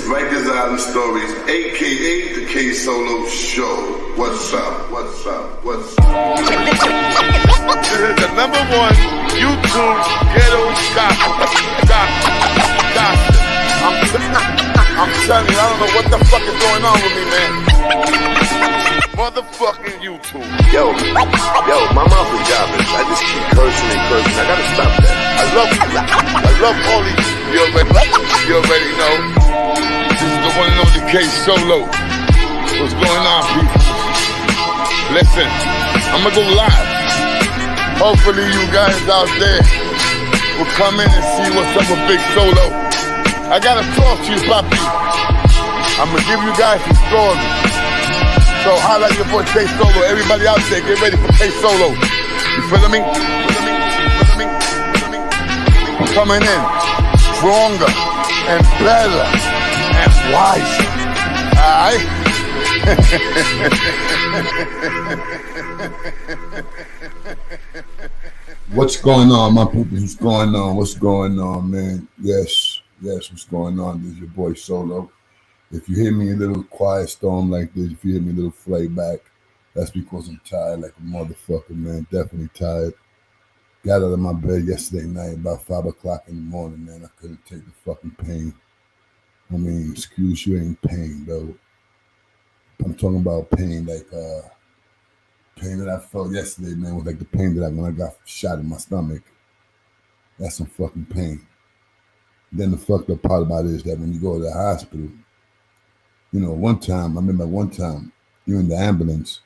Rikers Island Stories, a.k.a. The K Solo Show. What's up? What's up? What's up? This is the #1 YouTube ghetto gossip. I'm telling you, I don't know what the fuck is going on with me, man. Motherfucking YouTube. Yo, my mouth is jobless. I just keep cursing and cursing. I gotta stop that. I love all these. You already know. This is the one and only K Solo. What's going on, people? Listen, I'm gonna go live. Hopefully you guys out there will come in and see what's up with Big Solo. I gotta talk to you, Papi. I'm gonna give you guys some stories. So holla at your boy K Solo. Everybody out there, get ready for K Solo. You feeling me? I'm coming in stronger and better and wiser. Alright? What's going on, my people? What's going on? What's going on, man? Yes, what's going on? This is your boy Solo. If you hear me a little quiet storm like this, if you hear me a little flay back, that's because I'm tired like a motherfucker, man. Definitely tired. Got out of my bed yesterday night about 5 o'clock in the morning, man. I couldn't take the fucking pain. I mean, excuse you ain't pain, though. I'm talking about pain like pain that I felt yesterday, man, was like the pain that when I got shot in my stomach. That's some fucking pain. Then the fucked up part about it is that when you go to the hospital, you know, I remember one time, you're in the ambulance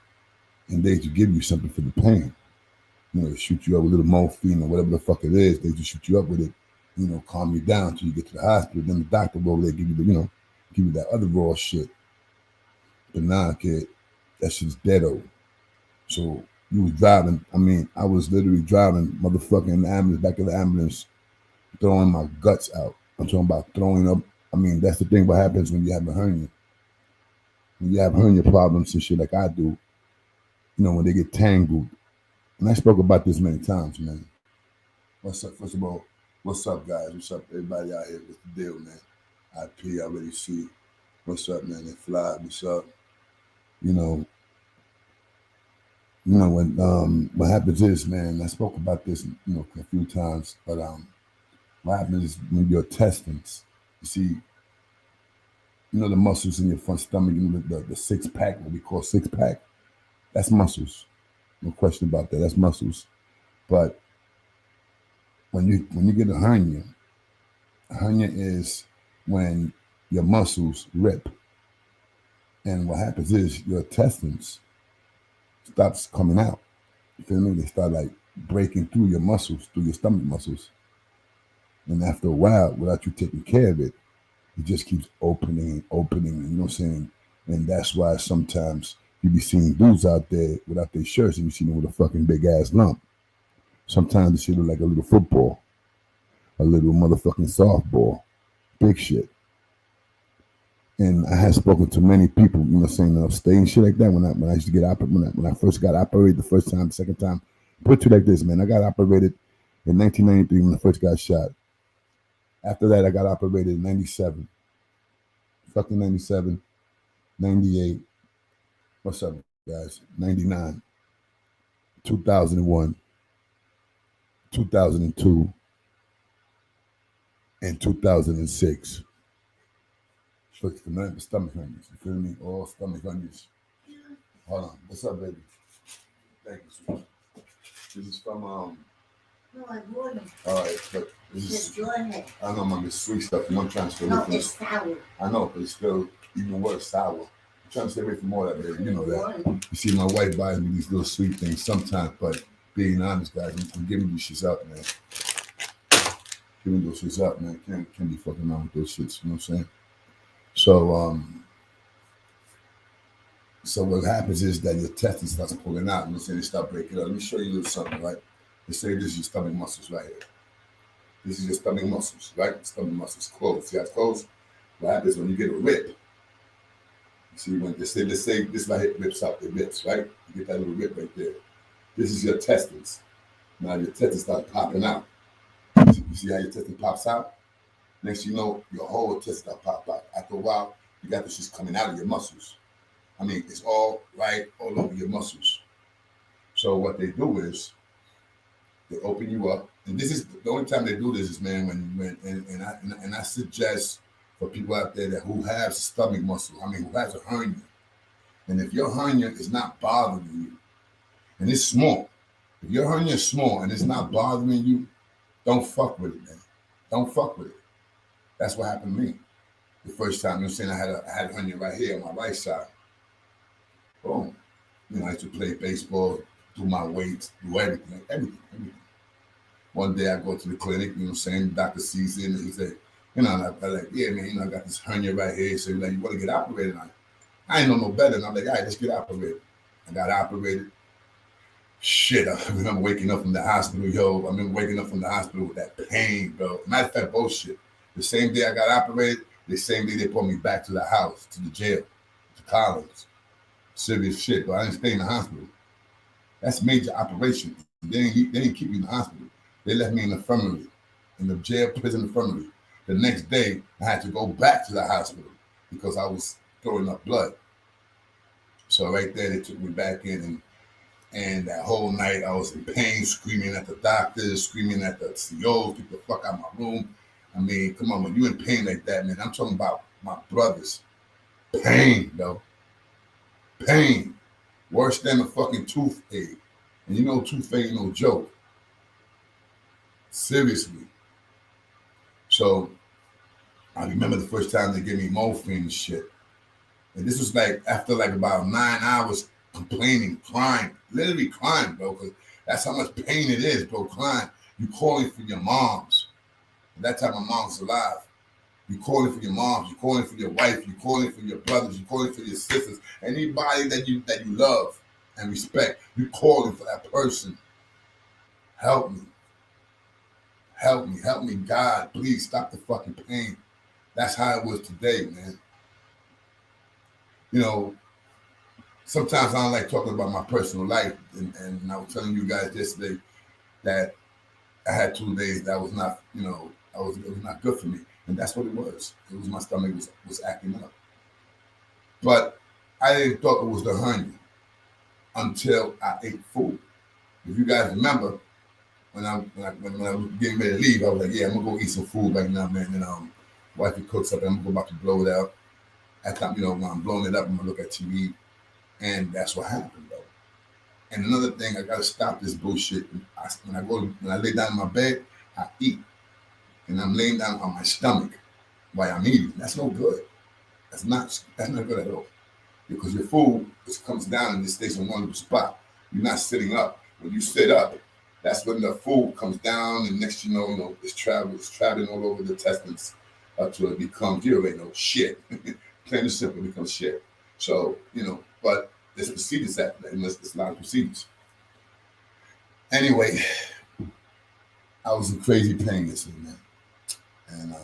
and they just give you something for the pain. You know, they shoot you up with a little morphine or whatever the fuck it is. They just shoot you up with it, you know, calm you down until you get to the hospital. Then the doctor will over there give you that other raw shit. But nah, kid, that shit's deado. So you was driving, I was literally driving motherfucking in the ambulance, back of the ambulance, throwing my guts out. I'm talking about throwing up. That's the thing what happens when you have a hernia. When you have hernia problems and shit like I do, you know, when they get tangled. And I spoke about this many times, man. What's up? First of all, what's up, guys? What's up, everybody out here? What's the deal, man? IP, I already see. What's up, man? They fly. What's up? You know, when what happens is, man, I spoke about this, you know, a few times, but what happens is when your intestines, you see, you know, the muscles in your front stomach, you know, the six pack, what we call six pack, that's muscles. No question about that. That's muscles. But when you get a hernia is when your muscles rip. And what happens is your intestines stops coming out. You feel me? They start like breaking through your muscles, through your stomach muscles. And after a while, without you taking care of it, it just keeps opening, you know what I'm saying? And that's why sometimes you be seeing dudes out there without their shirts and you see them with a fucking big ass lump. Sometimes the shit look like a little football, a little motherfucking softball, big shit. And I had spoken to many people, you know, saying stay and shit like that. When I used to get operated, when I first got operated the first time, the second time, put it to you like this, man. I got operated in 1993 when I first got shot. After that, I got operated in 97. Fucking 97, 98. What's up, guys? 99, 2001, 2002, and 2006. For stomach hernias, you feel me? All stomach hernias. Hold on. What's up, baby? Thank you, sweetie. This is from No, I bought it. All right, but this is. I know, Mom, it's sweet stuff, and I'm trying to stay away from it. It's sour. I know, but it's still even worse, sour. I'm trying to stay away from all that, baby. You know that. You see, my wife buys me these little sweet things sometimes, but being honest, guys, I'm giving these shits up, man. Giving those shits up, man. Can't be fucking around with those shits. You know what I'm saying? So what happens is that your intestines starts pulling out, and they start breaking up. Let me show you a little something, right? Let's say this is your stomach muscles right here. This is your stomach muscles, right? The stomach muscles closed. See how it's closed? What happens when you get a rip? You see, when let's say this right here rips up, it rips, right? You get that little rip right there. This is your intestines. Now your intestines start popping out. You see how your intestine pops out? Next thing you know, your whole test start pop out. After a while, you got this just coming out of your muscles. I mean, it's all right all over your muscles. So what they do is they open you up, and this is the only time they do this is, man, when and I suggest for people out there that who have stomach muscle, I mean, who has a hernia, and if your hernia is not bothering you, and it's small, if your hernia is small and it's not bothering you, don't fuck with it, man. Don't fuck with it. That's what happened to me the first time. You know what I'm saying? I had a hernia right here on my right side. Boom. You know, I used to play baseball, do my weights, do everything. One day I go to the clinic, you know what I'm saying? The doctor sees it and he said, you know, I'm like, yeah, man, you know, I got this hernia right here. So he's like, you want to get operated on it? I ain't know no better. And I'm like, all right, let's get operated. I got operated. Shit, I remember waking up from the hospital, yo. I remember waking up from the hospital with that pain, bro. Matter of fact, bullshit. The same day I got operated, the same day they put me back to the house, to the jail, to college. Serious shit, but I didn't stay in the hospital. That's major operation. They didn't keep me in the hospital. They left me in the infirmary, in the jail prison infirmary. The next day, I had to go back to the hospital because I was throwing up blood. So right there, they took me back in, and that whole night I was in pain, screaming at the doctors, screaming at the COs, get the fuck out of my room. I mean, come on, when you in pain like that, man, I'm talking about my brothers. Pain, though. Pain. Worse than a fucking toothache. And you know toothache ain't no joke. Seriously. So I remember the first time they gave me morphine and shit. And this was like after like about 9 hours complaining, crying, literally crying, bro, because that's how much pain it is, bro, crying. You calling for your moms. At that time, my mom was alive. You calling for your moms, you calling for your wife, you calling for your brothers, you calling for your sisters, anybody that you love and respect, you calling for that person. Help me. Help me. Help me, God. Please stop the fucking pain. That's how it was today, man. You know, sometimes I don't like talking about my personal life, and I was telling you guys yesterday that I had 2 days that was not, you know, it was not good for me. And that's what it was. It was my stomach was acting up. But I didn't thought it was the hernia until I ate food. If you guys remember, when I was getting ready to leave, I was like, yeah, I'm gonna go eat some food right now, man. And wifey cooks up, and I'm about to blow it out. At time, you know, when I'm blowing it up, I'm gonna look at TV, and that's what happened, though. And another thing, I gotta stop this bullshit. When I lay down in my bed, I eat. And I'm laying down on my stomach while I'm eating. That's no good. That's not good at all. Because your food just comes down and it stays in one spot. You're not sitting up. When you sit up, that's when the food comes down, and next you know, it's traveling all over the intestines until it becomes, you already know, shit. Plain and simple, it becomes shit. So, you know, but there's procedures after that. There's a lot of procedures. Anyway, I was in crazy pain yesterday, man. And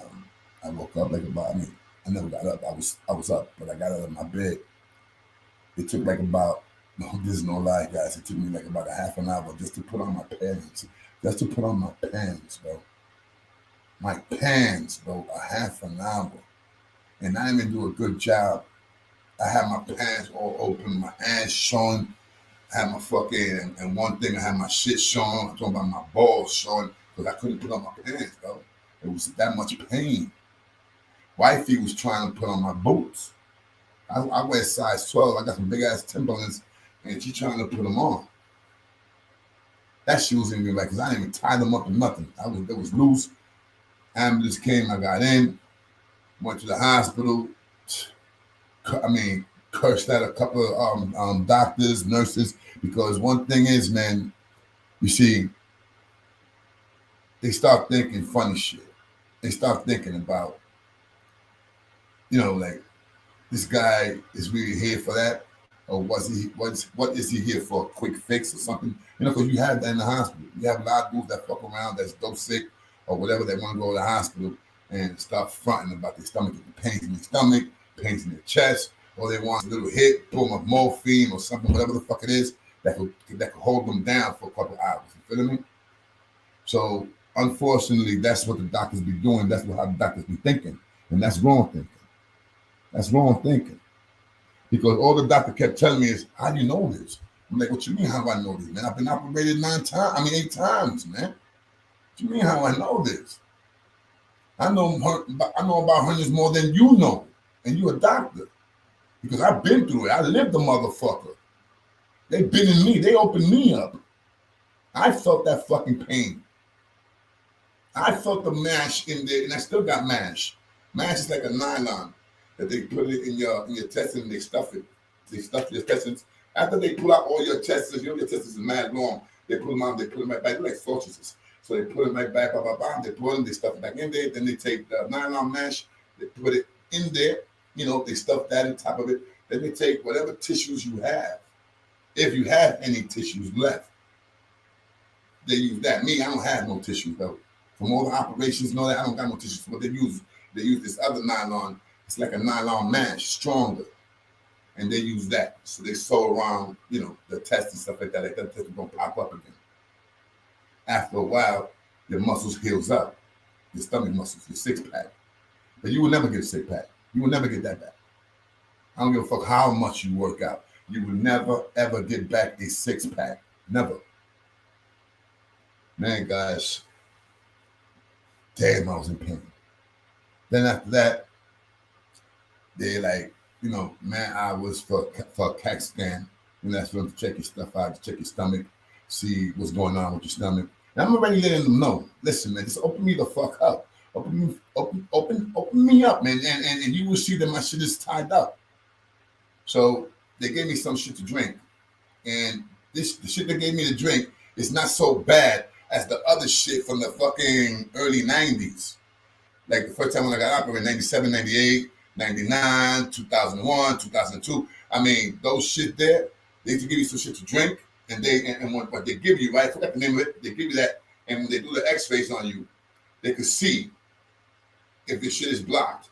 I woke up like about, I never got up. I was up, but I got out of my bed. It took like about, no, this is no lie, guys. It took me like about a half an hour just to put on my pants. Just to put on my pants, bro. My pants, bro, a half an hour. And I didn't even do a good job. I had my pants all open, my ass showing. I had my fucking, and one thing, I had my shit showing. I'm talking about my balls showing because I couldn't put on my pants, bro. It was that much pain. Wifey was trying to put on my boots. I wear size 12. I got some big ass Timberlands, and she trying to put them on. That shit was even like, because I didn't even tie them up or nothing. It was loose. Ambulance came. I got in. Went to the hospital. Cursed at a couple of doctors, nurses, because one thing is, man, you see, they start thinking funny shit. They start thinking about, you know, like, this guy is really here for that, or what is he here for, a quick fix or something? You know, because you have that in the hospital. You have a lot of dudes that fuck around that's dope sick or whatever, they want to go to the hospital and start fronting about their stomach, pains in their stomach, pains in their chest, or they want a little hit, pull them a morphine or something, whatever the fuck it is, that could hold them down for a couple of hours. You feel me? So unfortunately, that's what the doctors be doing. That's how the doctors be thinking. And that's wrong thinking. That's wrong thinking. Because all the doctor kept telling me is, how do you know this? I'm like, what you mean, how do I know this, man? I've been operated 8 times, man. What you mean, how I know this? I know about hernias more than you know. And you're a doctor. Because I've been through it. I lived the motherfucker. They've been in me. They opened me up. I felt that fucking pain. I felt the mash in there, and I still got mash. Mash is like a nylon that they put it in your intestine and they stuff it. They stuff your intestines. After they pull out all your intestines, your intestines is mad long. They pull them out, they put them right back. They're like sausages. So they put them right back, they put them, they stuff it back in there. Then they take the nylon mash, they put it in there. They stuff that on top of it. Then they take whatever tissues you have. If you have any tissues left, they use that. Me, I don't have no tissues though. From all the operations and all that, I don't got no tissues. What they use this other nylon. It's like a nylon mash, stronger. And they use that. So they sew around, the test and stuff like that. Like that test is gonna pop up again. After a while, your muscles heals up. Your stomach muscles, your 6-pack. But you will never get a 6-pack. You will never get that back. I don't give a fuck how much you work out. You will never, ever get back a 6-pack. Never. Man, guys. Damn, I was in pain. Then after that, they like, man, I was for a CAT scan. And that's for them to check your stuff out, to check your stomach, see what's going on with your stomach. And I'm already letting them know. Listen, man, just open me the fuck up. Open me up, man, and you will see that my shit is tied up. So they gave me some shit to drink, and the shit they gave me to drink is not so bad as the other shit from the fucking early 90s. Like the first time when I got operated, 97, 98, 99, 2001, 2002. I mean, those shit there, they used to give you some shit to drink, and what they give you, right? I forgot the name of it. They give you that, and when they do the X-rays on you, they could see if the shit is blocked.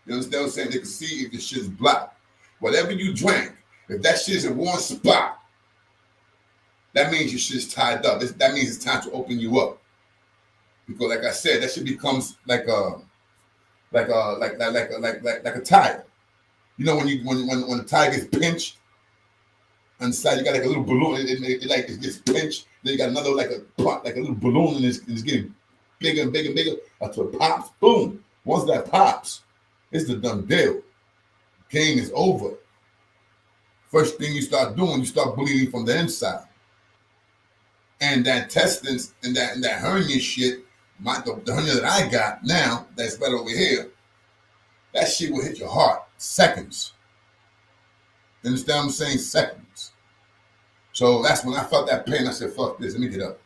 You understand what I'm saying? They can see if the shit is blocked. Whatever you drank, if that shit is in one spot, that means your shit is tied up. That means it's time to open you up. Because like I said, that shit becomes like a tire. When the tire gets pinched on the side, you got like a little balloon. It gets pinched. Then you got another like a little balloon, and it's getting bigger and bigger and bigger until it pops. Boom. Once that pops, it's the done deal. Game is over. First thing you start doing, you start bleeding from the inside. And that intestines and that hernia shit, the hernia that I got now, that's right over here, that shit will hit your heart seconds. You understand what I'm saying? Seconds. So that's when I felt that pain. I said, fuck this, let me get up.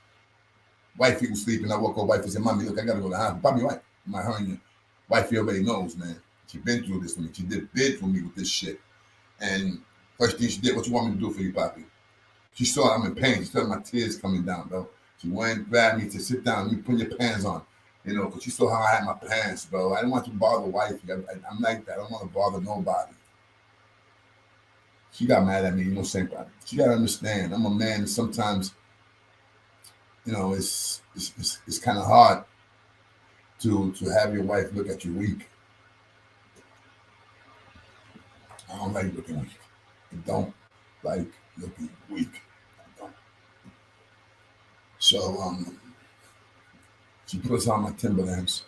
Wifey was sleeping. I woke up, wifey said, Mommy, look, I gotta go to the hospital. Bobby, right? My hernia. Wifey already knows, man. She been through this with me. She did bid for me with this shit. And first thing she did, what you want me to do for you, Poppy? She saw I'm in pain. She saw my tears coming down, bro. She went and grabbed me to sit down. Let me put your pants on. Because she saw how I had my pants, bro. I didn't want to bother wifey. I'm like that. I don't want to bother nobody. She got mad at me, saying, she got to understand. I'm a man, and sometimes, it's kind of hard to have your wife look at you weak. I don't like looking weak. I don't like looking weak. I don't. So she puts on my Timberlands.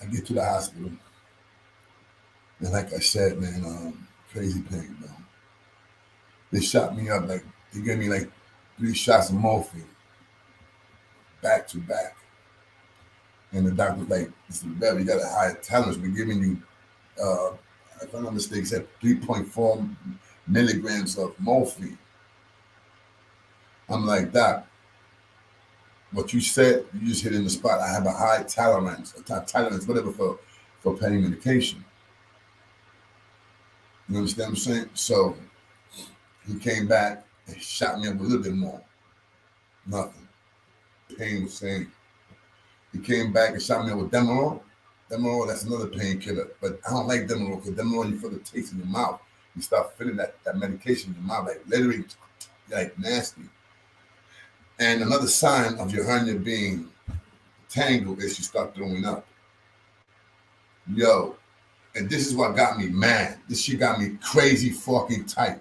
I get to the hospital. And like I said, man, crazy pain, bro. They shot me up they gave me 3 shots of morphine. Back to back. And the doctor was like, Mr. Bev, you got a high tolerance. We're giving you, if I'm not mistaken, said 3.4 milligrams of morphine. I'm like, Doc, what you said, you just hit in the spot. I have a high tolerance, whatever, for pain medication. You understand what I'm saying? So he came back and shot me up a little bit more. Nothing. Pain was same. He came back and shot me up with Demerol. Demerol, that's another painkiller. But I don't like Demerol because Demerol, you feel the taste in your mouth. You start feeling that medication in your mouth, literally, nasty. And another sign of your hernia being tangled is you start throwing up. Yo, and this is what got me mad. This shit got me crazy fucking tight.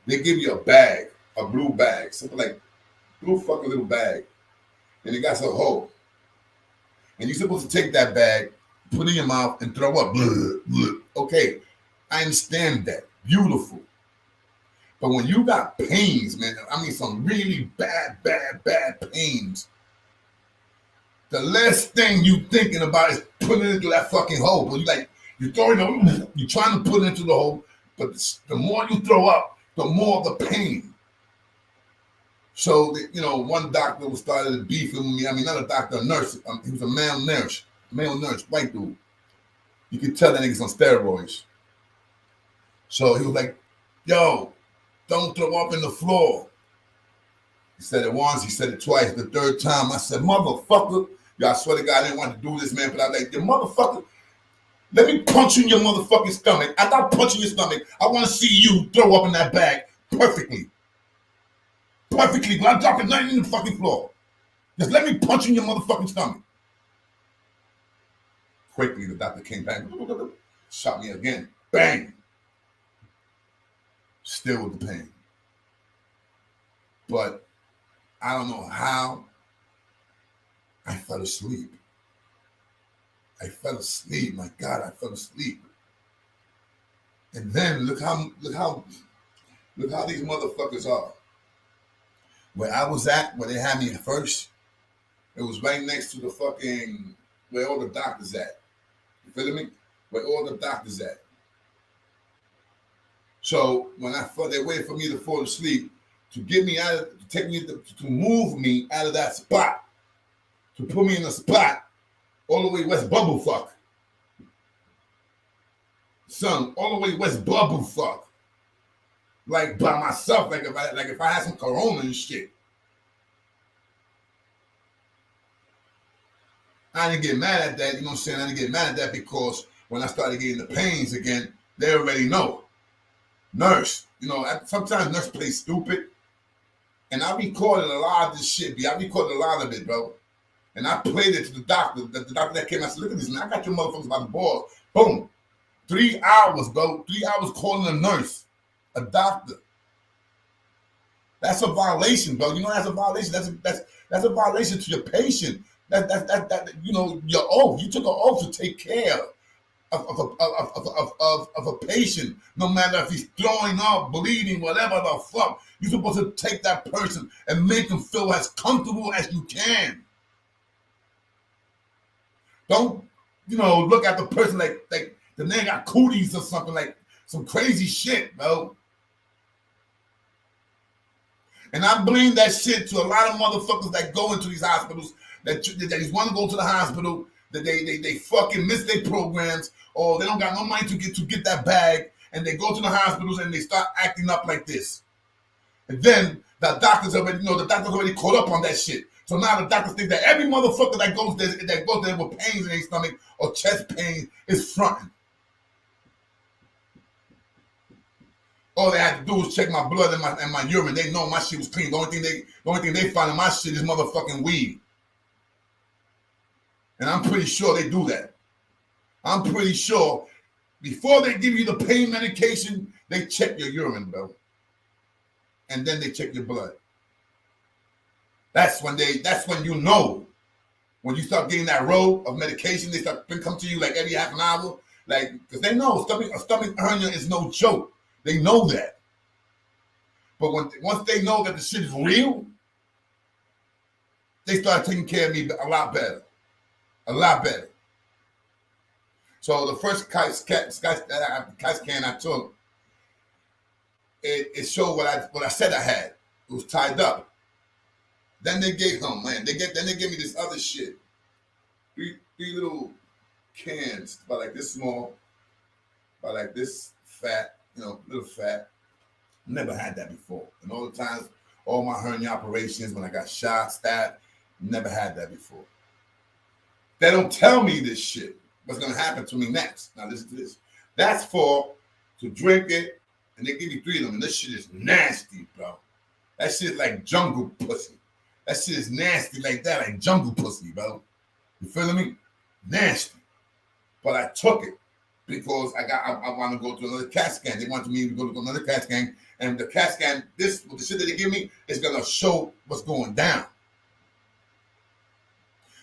They give you a bag, a blue bag, something like blue fucking little bag, and it got some hole. And you're supposed to take that bag, put it in your mouth, and throw up. Blah, blah. Okay, I understand that. Beautiful. But when you got pains, man, I mean some really bad pains, the last thing you thinking about is putting it into that fucking hole. But you're trying to put it into the hole, but the more you throw up, the more the pain. So, one doctor started beefing with me. I mean, not a doctor, a nurse. He was a male nurse, white dude. You could tell that nigga's on steroids. So he was like, yo, don't throw up in the floor. He said it once, he said it twice. The third time, I said, motherfucker. Yo, I swear to God, I didn't want to do this, man, but I was like, you motherfucker, let me punch you in your motherfucking stomach. After I punch you in your stomach, I want to see you throw up in that bag perfectly. Perfectly, but I'm dropping nothing in the fucking floor. Just let me punch you in your motherfucking stomach. Quickly, the doctor came back, shot me again. Bang. Still with the pain. But I don't know how I fell asleep. My God, I fell asleep. And then look how these motherfuckers are. Where I was at, where they had me at first, it was right next to the fucking where all the doctors at. You feel me? Where all the doctors at. So when they waited for me to fall asleep to get me out of, to move me out of that spot, to put me in a spot all the way West Bumblefuck. Son, all the way West Bumblefuck. Like by myself, like if I had some corona and shit. I didn't get mad at that, you know what I'm saying? I didn't get mad at that because when I started getting the pains again, they already know. Nurse, sometimes nurse play stupid. And I recorded a lot of this shit, B. I recorded a lot of it, bro. And I played it to the doctor. The doctor that came, I said, look at this, man. I got your motherfuckers by the balls. Boom. 3 hours, bro. 3 hours calling a nurse, a doctor. That's a violation, bro. That's a violation. That's a violation to your patient. That your oath. You took an oath to take care of a patient, no matter if he's throwing up, bleeding, whatever the fuck. You're supposed to take that person and make them feel as comfortable as you can. Don't, look at the person like the nigga got cooties or something, like some crazy shit, bro. And I blame that shit to a lot of motherfuckers that go into these hospitals, that just want to go to the hospital, that they fucking miss their programs, or they don't got no money to get that bag, and they go to the hospitals and they start acting up like this. And then the doctors already caught up on that shit. So now the doctors think that every motherfucker that goes there with pains in their stomach or chest pain is fronting. All they had to do was check my blood and my urine. They know my shit was clean. The only thing they find in my shit is motherfucking weed. And I'm pretty sure they do that. I'm pretty sure before they give you the pain medication, they check your urine, bro. And then they check your blood. That's when you know. When you start getting that row of medication, they start to come to you like every half an hour. Like, because they know a stomach hernia is no joke. They know that. But once they know that the shit is real, they start taking care of me a lot better. A lot better. So the first CAT scan I took, it showed what I said I had. It was tied up. Then they gave then they gave me this other shit. Three little cans, about like this small, about like this fat, little fat. Never had that before. And all the times, all my hernia operations, when I got shot, stabbed, never had that before. They don't tell me this shit. What's gonna happen to me next? Now listen to this. That's to drink it, and they give you 3 of them. And this shit is nasty, bro. That shit like jungle pussy. That shit is nasty like that, like jungle pussy, bro. You feeling me? Nasty. But I took it because I want to go to another CAT scan. They wanted me to go to another CAT scan, and the CAT scan, the shit that they give me is gonna show what's going down.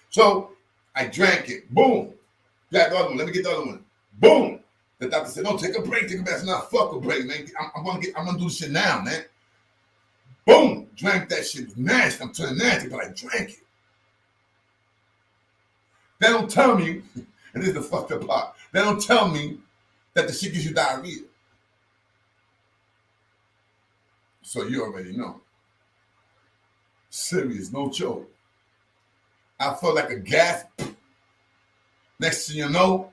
So I drank it. Boom. Got the other one. Let me get the other one. Boom. The doctor said, "No, take a break. Take a break." Not fuck a break, man. I'm gonna do this shit now, man. Boom. Drank that shit. It was nasty. I'm telling nasty, but I drank it. They don't tell me, and this is the fucked up part. They don't tell me that the shit gives you diarrhea. So you already know. Serious, no joke. I felt like a gasp. Next thing you know,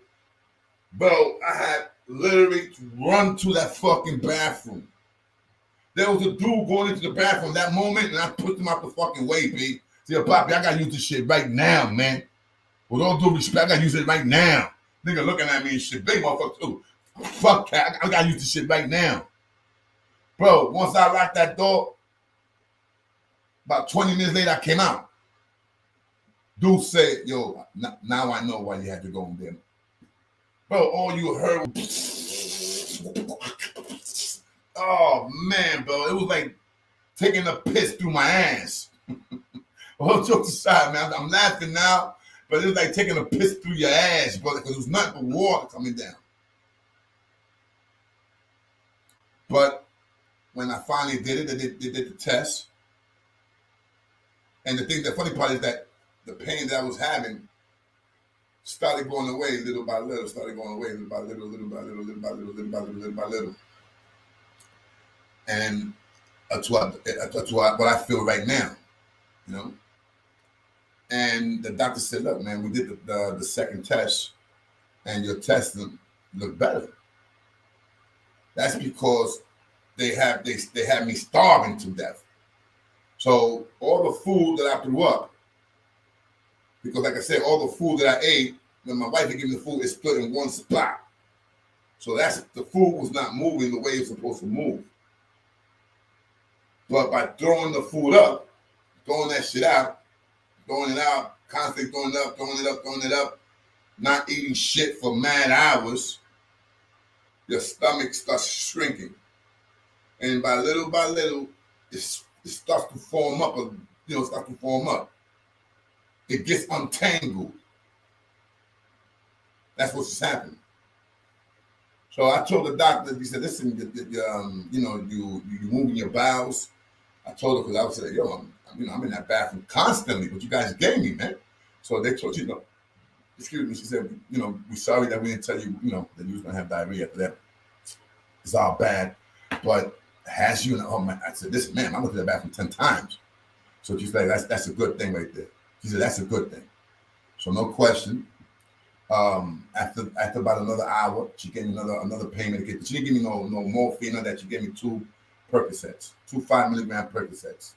bro, I had literally run to that fucking bathroom. There was a dude going into the bathroom that moment, and I pushed him out the fucking way, B. See, Poppy, I gotta use this shit right now, man. With all due respect, I gotta use it right now. Nigga looking at me and shit. Big motherfucker too. Fuck that. I gotta use this shit right now. Bro, once I locked that door, about 20 minutes later, I came out. Dude said, yo, now I know why you had to go in there. Bro, all you heard was, oh man, bro. It was like taking a piss through my ass. All jokes aside, man. I'm laughing now, but it was like taking a piss through your ass, brother, because it was nothing but water coming down. But when I finally did it, they did the test. And the funny part is that the pain that I was having started going away little by little, little by little. And that's what I feel right now, you know? And the doctor said, look, man, we did the second test and your testing looked better. That's because they had me starving to death. So all the food that I threw up, because like I said, all the food that I ate, when my wife had given me the food, it stood in one spot. So the food was not moving the way it's supposed to move. But by throwing the food up, throwing that shit out, throwing it out, constantly throwing it up, not eating shit for mad hours, your stomach starts shrinking. And by little, it starts to form up, It gets untangled. That's what's happening. So I told the doctor, he said, listen, you moving your bowels. I told her, because I was saying, yo, I'm in that bathroom constantly, but you guys gave me, man. So they told you, excuse me, she said, we're sorry that we didn't tell you, that you was going to have diarrhea after that. It's all bad. But has you, I said, listen, man, I went to the bathroom 10 times. So she's like, that's a good thing right there. She said, that's a good thing. So no question. After about another hour, she gave me another pain medication. She didn't give me no morphine or that. She gave me 2 Percocets, 2 5-milligram Percocets.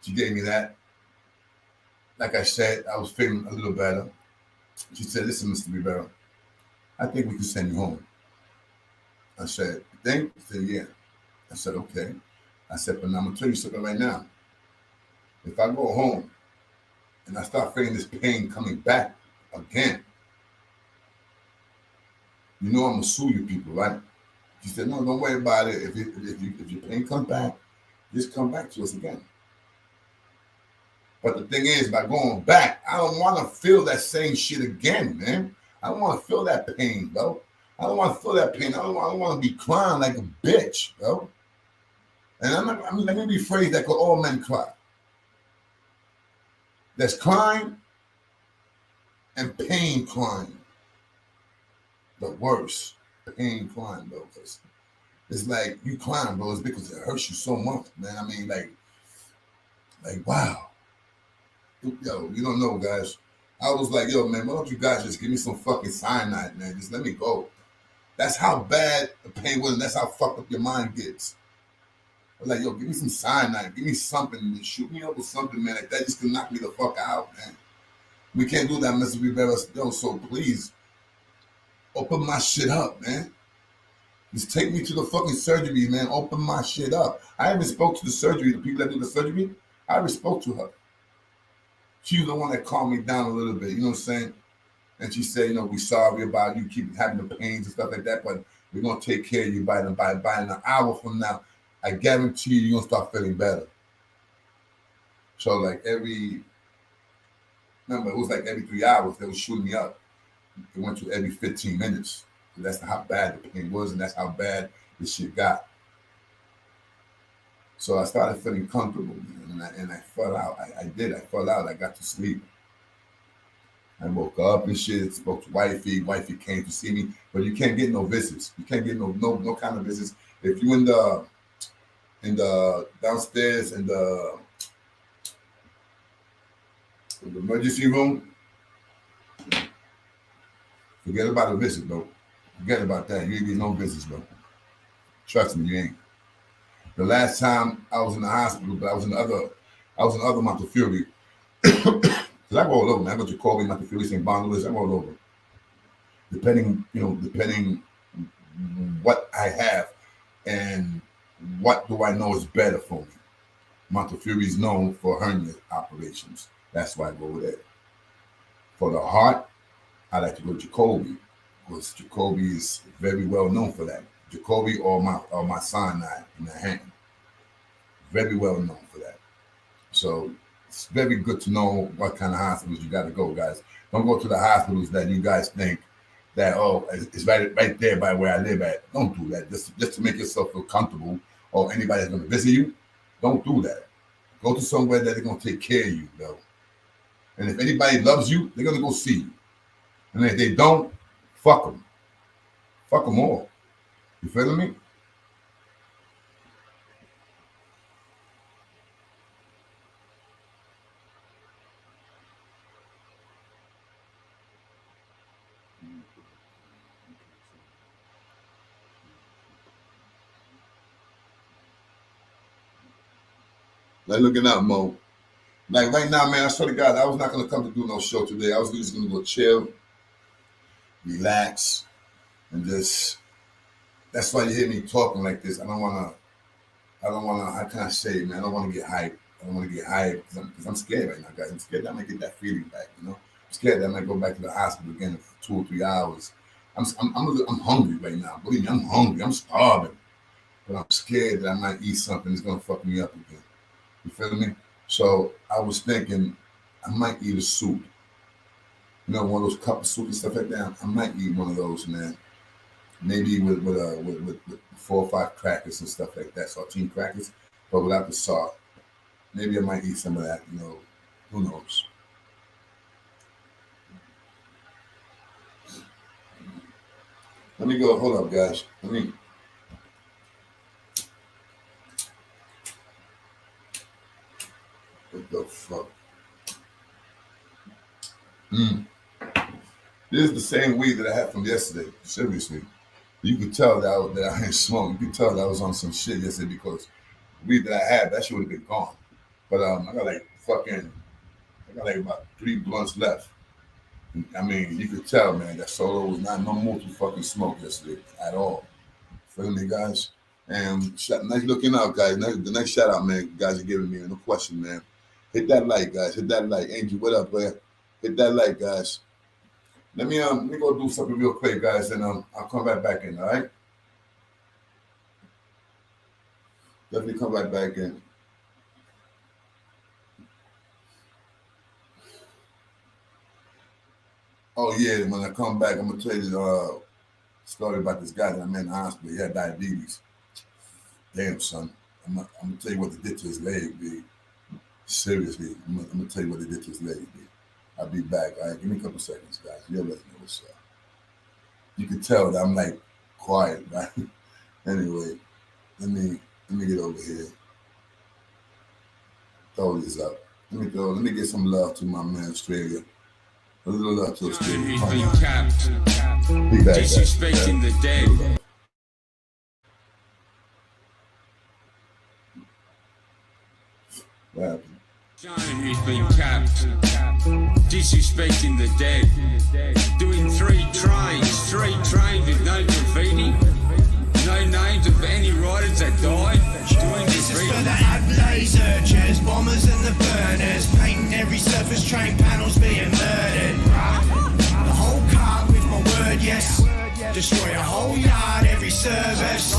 She gave me that. Like I said, I was feeling a little better. She said, listen, Mr. Rivera, I think we can send you home. I said, you think? She said, yeah. I said, okay. I said, but now I'm going to tell you something right now. If I go home and I start feeling this pain coming back again, I'm going to sue you people, right? She said, no, don't worry about it. If your pain comes back, just come back to us again. But the thing is, by going back, I don't want to feel that same shit again, man. I don't want to feel that pain, bro. I don't want to feel that pain. I don't want to be crying like a bitch, bro. And let me rephrase that, because all men cry. There's crying and pain crying. The worst, pain crying, bro. It's like you crying, bro. It's because it hurts you so much, man. I mean, like wow. Yo, you don't know, guys. I was like, yo, man, why don't you guys just give me some fucking cyanide, man? Just let me go. That's how bad the pain was, and that's how fucked up your mind gets. I'm like, yo, give me some cyanide. Give me something. Shoot me up with something, man. Like that just can knock me the fuck out, man. We can't do that, Mr. Rivera. Yo, so please, open my shit up, man. Just take me to the fucking surgery, man. Open my shit up. I even spoke to the surgery, the people that do the surgery. I even spoke to her. She was the one that calmed me down a little bit, you know what I'm saying? And she said, you know, we're sorry about you keep having the pains and stuff like that, but we're going to take care of you by an hour from now. I guarantee you, you're going to start feeling better. So like remember, it was like every 3 hours they were shooting me up. It went to every 15 minutes. So that's how bad the pain was, and that's how bad this shit got. So I started feeling comfortable, man, and I fell out. I fell out. I got to sleep. I woke up and shit, spoke to wifey. Wifey came to see me, but you can't get no visits. You can't get no kind of visits. If you in the downstairs in the emergency room, forget about a visit, bro. Forget about that. You ain't get no visits, bro. Trust me, you ain't. The last time I was in the hospital, but I was in the other Montefiore. Cause I roll over, man. I go to Jacoby, Montefiore, St. Barnabas. I roll over. Depending what I have and what do I know is better for me. Montefiore is known for hernia operations. That's why I go there. For the heart, I like to go to Jacoby, because Jacoby is very well known for that. Jacoby or my Sinai in the hand. Very well known for that. So it's very good to know what kind of hospitals you got to go, guys. Don't go to the hospitals that you guys think that, oh, it's right there by where I live at. Don't do that. Just to make yourself feel comfortable, or anybody that's going to visit you. Don't do that. Go to somewhere that they're going to take care of you, though. And if anybody loves you, they're going to go see you. And if they don't, fuck them. Fuck them all. You feeling me? Like, looking out, Mo. Like right now, man, I swear to God, I was not going to come to do no show today. I was just going to go chill, relax, and just, that's why you hear me talking like this. I don't want to, how can I say it, man? I don't want to get hyped. I don't want to get hyped because I'm scared right now, guys. I'm scared that I might get that feeling back, you know? I'm scared that I might go back to the hospital again for 2 or 3 hours. I'm hungry right now. Believe me, I'm hungry. I'm starving. But I'm scared that I might eat something that's going to fuck me up again. You feel me? So I was thinking I might eat a soup. You know, one of those cup of soup and stuff like that. I might eat one of those, man. Maybe with 4 or 5 crackers and stuff like that, saltine crackers, but without the salt. Maybe I might eat some of that, you know. Who knows? Let me go. Hold up, guys. What the fuck? This is the same weed that I had from yesterday. Seriously. You could tell that I ain't smoked. You could tell that I was on some shit yesterday because the weed that I had, that shit would have been gone. But I got like about 3 blunts left. I mean, you could tell, man, that Solo was not no more to fucking smoke yesterday at all. Feel me, guys? And nice looking out, guys. The next shout out, man, guys are giving me, no question, man. Hit that like, guys. Hit that like. Angel, what up, man? Hit that like, guys. Let me go do something real quick, guys, and I'll come back in, all right? Definitely come right back in. Oh yeah, when I come back, I'm gonna tell you the story about this guy that I met in the hospital. He had diabetes. Damn, son. I'm gonna tell you what they did to his leg, B. Seriously, I'm gonna tell you what they did to his leg, B. I'll be back. All right, give me a couple seconds, guys. You'll let me know what's up. You can tell that I'm like quiet, right? Anyway, let me get over here. Throw this up. Let me get some love to my man Australia. A little love to Australia. Be back, disrespecting the dead. What happened? Who's been capped, disrespecting the dead, doing 3 trains with no graffiti, no yes. Destroy a whole yard every service.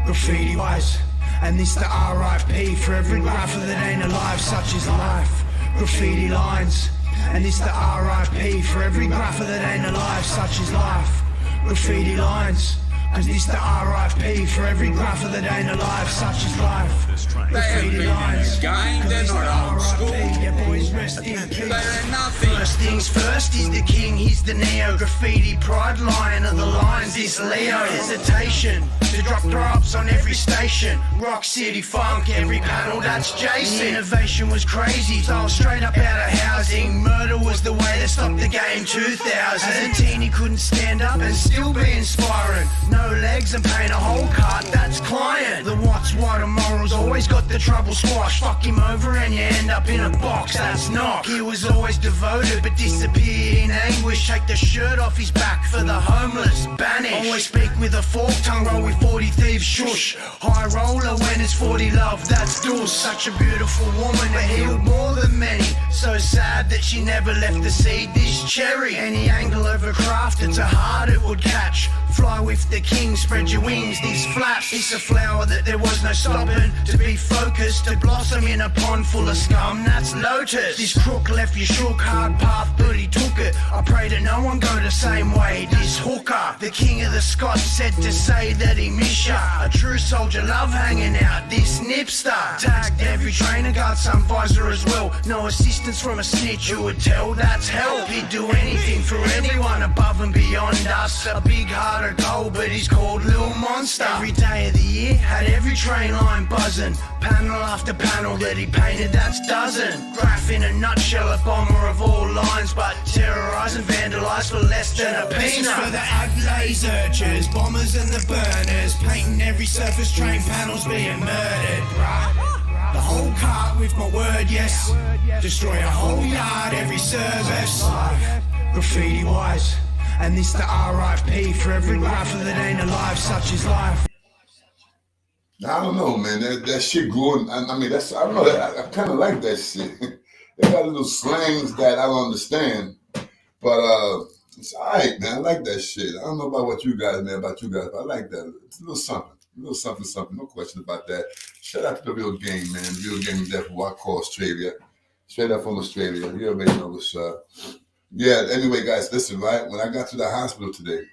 Graffiti wise. And this the RIP for every grapher that ain't alive, such is life. Graffiti lines. And this the RIP for every grapher that ain't alive, such is life. Graffiti lines. Cause this the RIP for every grapher that ain't alive, such is life. Graffiti lines. Game, they're not old school. Yeah, boys, rest in peace. They're nothing. First things first, he's the king, he's the neo graffiti pride lion of the lines. This Leo hesitation to drop props on every station. Rock City Funk, every panel, that's Jason. Innovation was crazy, stole straight up out of housing. Murder was the way that stopped the game 2000. As a teen he couldn't stand up and still be inspiring. No legs and paint a whole cart, that's client. The what's what and morals always got the trouble squashed. Fuck him over and you end up in a box, that's knock. He was always devoted but disappeared in anguish. Take the shirt off his back for the homeless, banish. Always speak with a forked tongue, roll with 40 thieves, shush. High roller when it's 40 love, that's Dulce. Such a beautiful woman that healed more than many. So sad that she never left the seed, this cherry. Any angle of her craft, it's a heart it would catch. Fly with the king, spread your wings, these flaps. It's a flower that there was no stopping. To be focused, to blossom in a pond full of scum, that's lotus. This crook left you shook, hard path, but he took it. I pray that no one go the same way. This hooker, the king of the Scots, said to say that he miss ya. A true soldier love hanging out, this nipster. Tagged every trainer, got some visor as well. No assistance from a snitch who would tell, that's help. He'd do anything for anyone above and beyond us. A big heart of gold, but he's called Lil Monster. Every day of the year had every train line buzzing. Panel after panel that he painted, that's dozen. Graph in a nutshell, a bomber of all lines, but terrorise and vandalise for less than a peanut. For the ag searchers, bombers and the burners, painting every surface train panels being murdered, bruh. The whole cart with my word, yes. Destroy a whole yard every service. Graffiti wise. And this the RIP for every grapher that ain't alive, such is life. I don't know, man. That shit grew on. I mean, that's, I don't know. I kind of like that shit. They got little slangs that I don't understand, but it's all right, man. I like that shit. I don't know about what you guys, man, but I like that. It's a little something. No question about that. Shout out to the Real Game, man. The Real Game is there for what I call Australia. Straight up from Australia. You already know what's up. Yeah, anyway, guys, listen, right? When I got to the hospital today,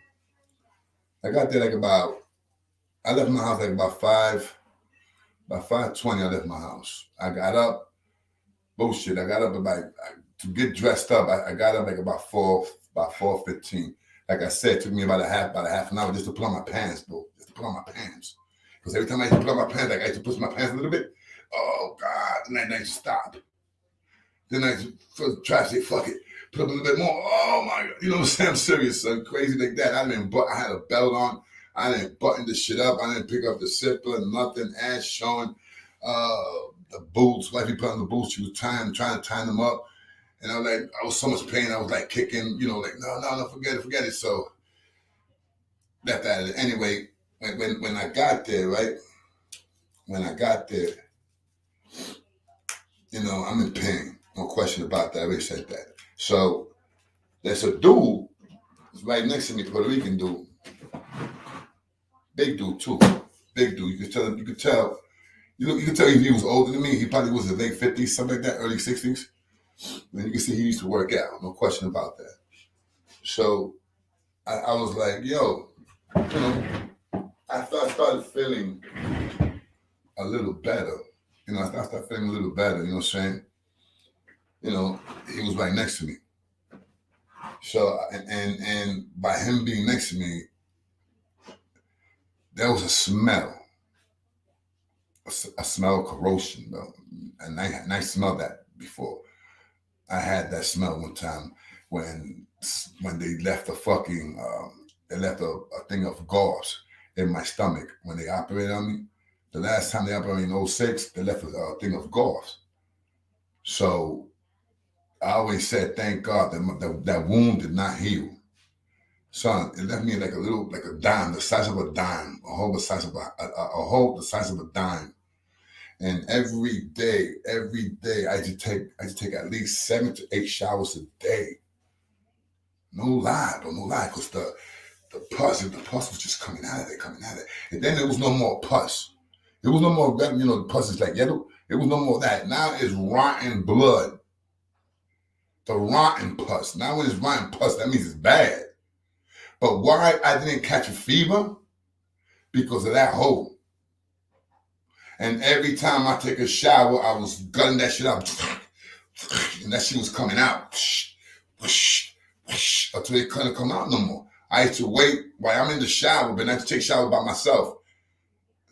I got there I left my house like about 5:20, I left my house. I got up, bullshit, I got up about, to get dressed up, I got up like about 4:15. Like I said, it took me about a half an hour just to put on my pants, bro. Just to put on my pants. Because every time I used to put on my pants, like I used to push my pants a little bit. Oh, God. And I used to stop. Then I used to try to say, fuck it. Put up a little bit more. Oh, my God. You know what I'm saying? I'm serious, son. Crazy like that. I had a belt on. I didn't button the shit up. I didn't pick up the zipper, nothing. Ass showing. The boots. Wifey put on the boots. She was trying to tie them up. And I was so much pain. I was like kicking, no, forget it. So left out of it. Anyway, when I got there, right? I'm in pain. No question about that. I already said that. So there's a dude right next to me, Puerto Rican dude. Big dude too. Big dude. You could tell if he was older than me. He probably was in late 50s, something like that, early 60s. And you can see he used to work out. No question about that. So I was like, yo, I started feeling a little better. I started feeling a little better, you know what I'm saying? He was right next to me. So, and by him being next to me, there was a smell of corrosion, though. And I smelled that before. I had that smell one time when they left a thing of gauze in my stomach when they operated on me. The last time they operated in 2006, they left a thing of gauze. So I always said, thank God that wound did not heal. Son, it left me like a dime, the size of a dime, a hole the size of a dime. And every day, I had to take at least 7 to 8 showers a day. No lie, bro, no lie, because the pus was just coming out of it. And then there was no more pus. There was no more, the pus is like yellow. It was no more of that. Now it's rotten blood. The rotten pus. Now when it's rotten pus, that means it's bad. But why I didn't catch a fever? Because of that hole. And every time I take a shower, I was gutting that shit out. And that shit was coming out. Until it couldn't come out no more. I used to wait while I'm in the shower, but I had to take showers by myself.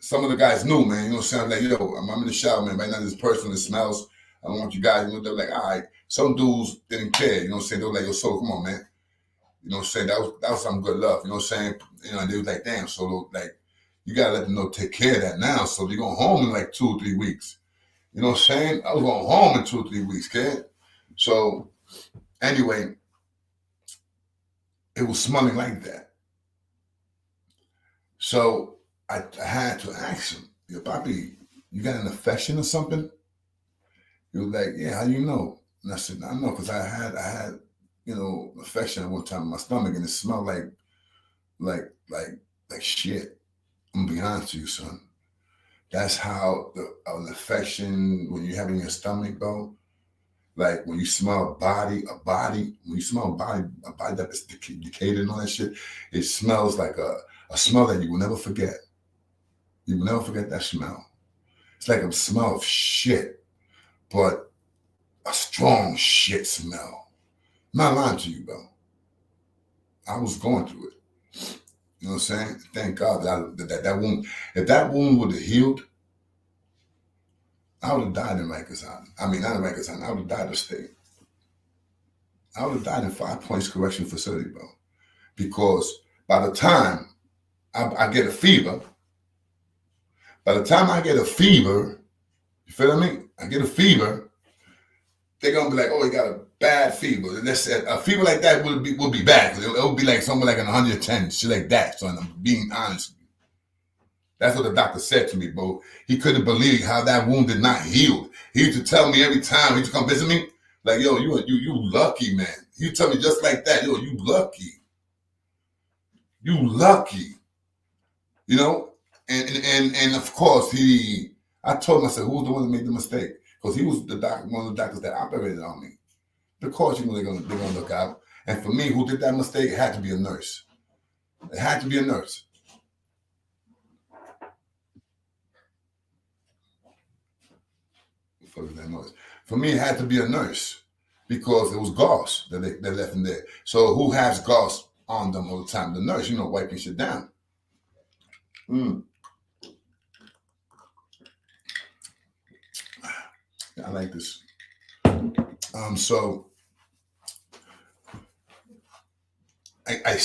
Some of the guys knew, man. You know what I'm saying? Like, yo, I'm in the shower, man. Right now, this person that smells. I don't want you guys, they're like, all right. Some dudes didn't care, you know what I'm saying? They were like, yo, Solo, come on, man. You know what I'm saying? That was some good love, you know what I'm saying? And they was like, damn, Solo, like, you got to let them know, take care of that now. So they're going home in like 2 or 3 weeks. You know what I'm saying? I was going home in 2 or 3 weeks, kid. So, anyway, it was smelling like that. So, I had to ask him, yo, Papi, you got an infection or something? He was like, yeah, how do you know? And I said, I know, because I had, infection at one time in my stomach, and it smelled like shit. I'm gonna be honest with you, son. That's how an infection, when you have it in your stomach, bro, like when you smell a body that is decayed and all that shit, it smells like a smell that you will never forget. You will never forget that smell. It's like a smell of shit, but a strong shit smell. I'm not lying to you, bro. I was going through it. You know what I'm saying? Thank God that wound, if that wound would have healed, I would have died in Rikers Island. I mean, not in Rikers Island. I would have died in state. I would have died in 5 Points Correctional Facility, bro. Because by the time I get a fever, you feel me? I get a fever, they're gonna be like, oh, he got a bad fever. And a fever like that would be bad. It would be like something like an 110, shit like that. So I'm being honest with you. That's what the doctor said to me, bro. He couldn't believe how that wound did not heal. He used to tell me every time he used to come visit me, like, yo, you lucky, man. He would tell me just like that, yo, you lucky. You lucky. You know? And of course, I told him, I said, who's the one that made the mistake? Because he was one of the doctors that operated on me. Of course, they're gonna look out. And for me, who did that mistake, it had to be a nurse. It had to be a nurse. What the fuck is that noise? For me, it had to be a nurse because it was gauze that they left in there. So who has gauze on them all the time? The nurse, wiping shit down. I like this. So I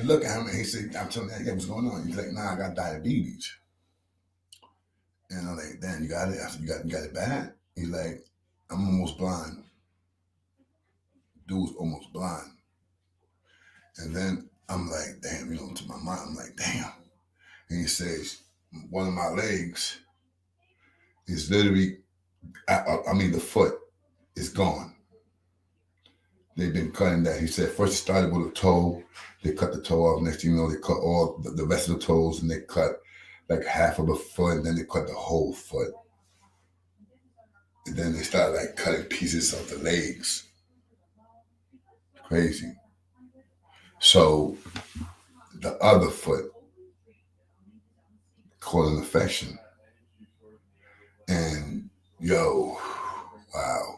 look at him and he said, I'm telling him, hey, what's going on? He's like, nah, I got diabetes. And I'm like, damn, you got it? I said, you got it bad? He's like, I'm almost blind. Dude's almost blind. And then I'm like, damn, to my mind, I'm like, damn. And he says, one of my legs is literally, the foot is gone. They've been cutting that. He said first it started with a toe. They cut the toe off. Next thing you know, they cut all the rest of the toes, and they cut like half of the foot, and then they cut the whole foot. And then they started like cutting pieces of the legs. Crazy. So the other foot caught an infection. And yo, wow.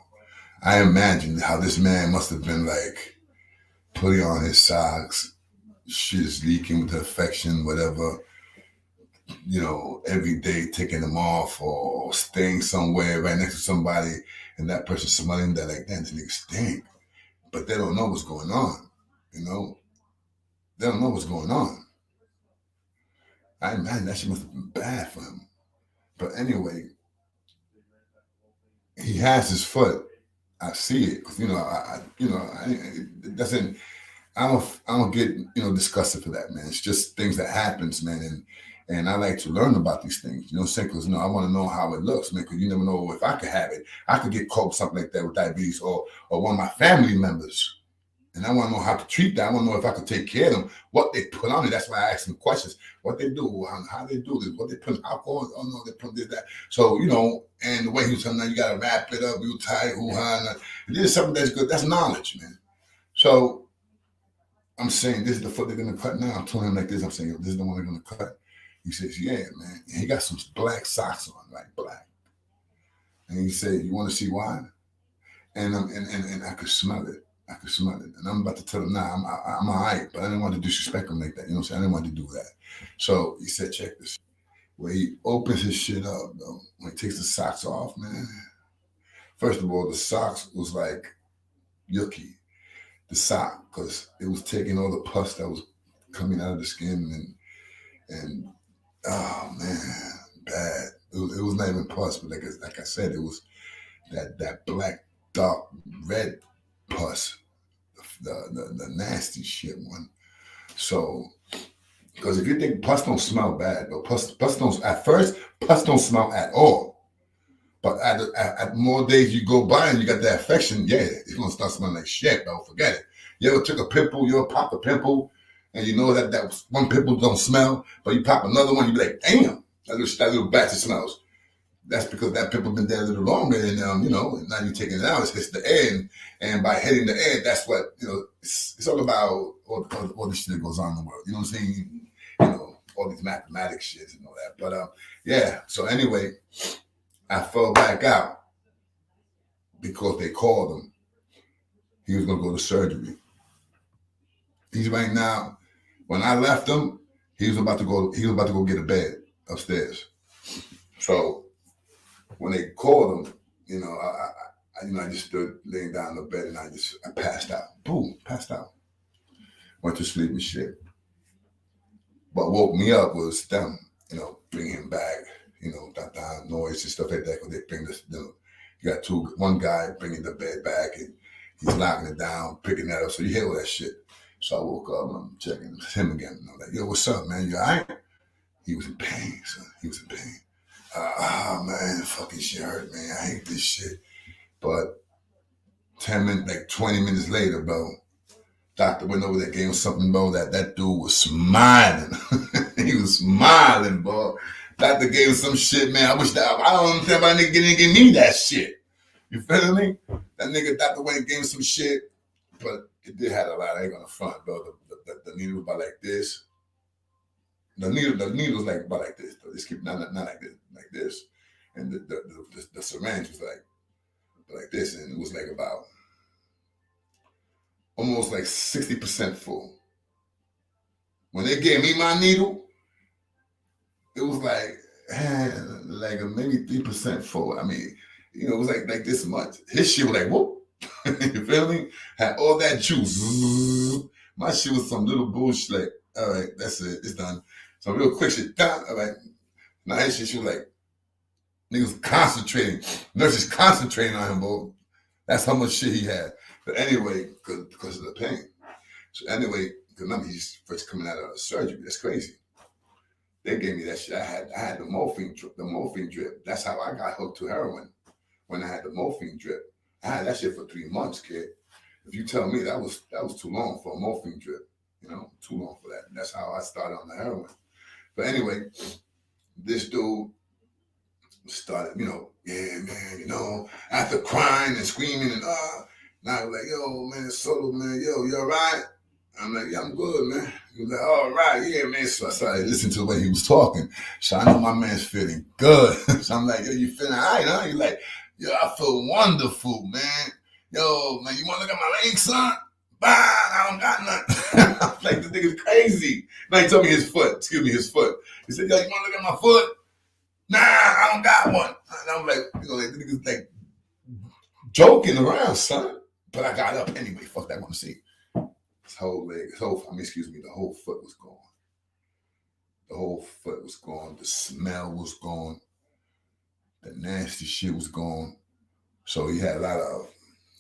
I imagine how this man must have been like putting on his socks, shit is leaking with the infection, whatever, every day taking them off or staying somewhere right next to somebody and that person smelling that like, damn, this nigga stink. But they don't know what's going on, They don't know what's going on. I imagine that shit must have been bad for him. But anyway, he has his foot. I see it because I don't get disgusted for that, man. It's just things that happens, man, and I like to learn about these things. Because I want to know how it looks, man. Because you never know if I could have it. I could get caught with something like that with diabetes, or one of my family members. And I want to know how to treat that. I want to know if I could take care of them, what they put on it. That's why I ask them questions. What they do, how they do this, what they put alcohol, oh no, they put this, that. So, you know, and the way he was telling me, you got to wrap it up, you tight, and this is something that's good. That's knowledge, man. So I'm saying, this is the foot they're going to cut now. I'm telling him like this. I'm saying, this is the one they're going to cut. He says, yeah, man. And he got some black socks on, like black. And he said, you want to see why? And I could smell it. I could smell it. And I'm about to tell him, nah, I'm all right, but I didn't want to disrespect him like that. You know what I'm saying? I didn't want to do that. So he said, check this. Where he opens his shit up, though, when he takes the socks off, man. First of all, the socks was like yucky. The sock, because it was taking all the pus that was coming out of the skin and oh man, bad. It was not even pus, but like I said, it was that black, dark, red pus, the nasty shit one. So, because if you think pus don't smell bad, though, pus don't, at first, pus don't smell at all. But at more days you go by and you got that infection, yeah, it's gonna start smelling like shit, though. Forget it. You ever took a pimple, you ever popped a pimple, and you know that one pimple don't smell, but you pop another one, you be like, damn, that little batch of smells. That's because that pimple been there a little longer, and you know, now you're taking it out, it hits the air, and by hitting the air, that's what, you know, it's all about all the shit that goes on in the world. You know what I'm saying? You know, all these mathematics shit and all that. But yeah, so anyway, I fell back out because they called him. He was gonna go to surgery. He's right now. When I left him, he was about to go get a bed upstairs. So when they called him, you know, I just stood laying down in the bed and I passed out. Boom, passed out. Went to sleep and shit. What woke me up was them, you know, bringing him back, you know, that noise and stuff like that. Because they bring this, you know, you got one guy bringing the bed back and he's knocking it down, picking that up. So you hear all that shit. So I woke up and I'm checking him again. And I'm like, yo, what's up, man? You all right? He was in pain, son. He was in pain. Man, the fucking shit hurt, man. I hate this shit. But 20 minutes later, bro, doctor went over there, gave him something, bro, that dude was smiling. He was smiling, bro. Doctor gave him some shit, man. I don't understand why nigga didn't give me that shit. You feel me? That nigga Dr. Wayne gave him some shit, but it did have a lot. I ain't gonna front, bro. The needle was about like this. The needle was like about like this. Though. Just keep not like this, like this. And the syringe was like this, and it was like about almost like 60% full. When they gave me my needle, it was like maybe 3% full. I mean, you know, it was like this much. His shit was like, whoop. You feel me? Had all that juice. My shit was some little bullshit. Like, all right, that's it. It's done. So real quick shit. All right. Now his shit, she was like, niggas concentrating. Nurses concentrating on him, bro. That's how much shit he had. But anyway, because of the pain. So anyway, remember he's first coming out of surgery. That's crazy. They gave me that shit. I had the morphine drip. That's how I got hooked to heroin. When I had the morphine drip. I had that shit for 3 months, kid. If you tell me that was too long for a morphine drip, you know, too long for that. That's how I started on the heroin. But anyway, this dude started, you know, yeah, man, you know, after crying and screaming and now I was like, yo, man, Solo, man, yo, you all right? I'm like, yeah, I'm good, man. He was like, all right, yeah, man. So I started listening to the way he was talking. So I know my man's feeling good. So I'm like, yo, you feeling all right, huh? He's like, yo, I feel wonderful, man. Yo, man, you want to look at my legs, son? Bah, I don't got nothing. I'm like, this nigga's crazy. Now he told me his foot. He said, yo, you want to look at my foot? Nah, I don't got one. And I'm like, you know, like, the nigga's like joking around, son. But I got up anyway. Fuck that, I want to see. His whole leg, the whole foot was gone. The whole foot was gone. The smell was gone. The nasty shit was gone. So he had a lot of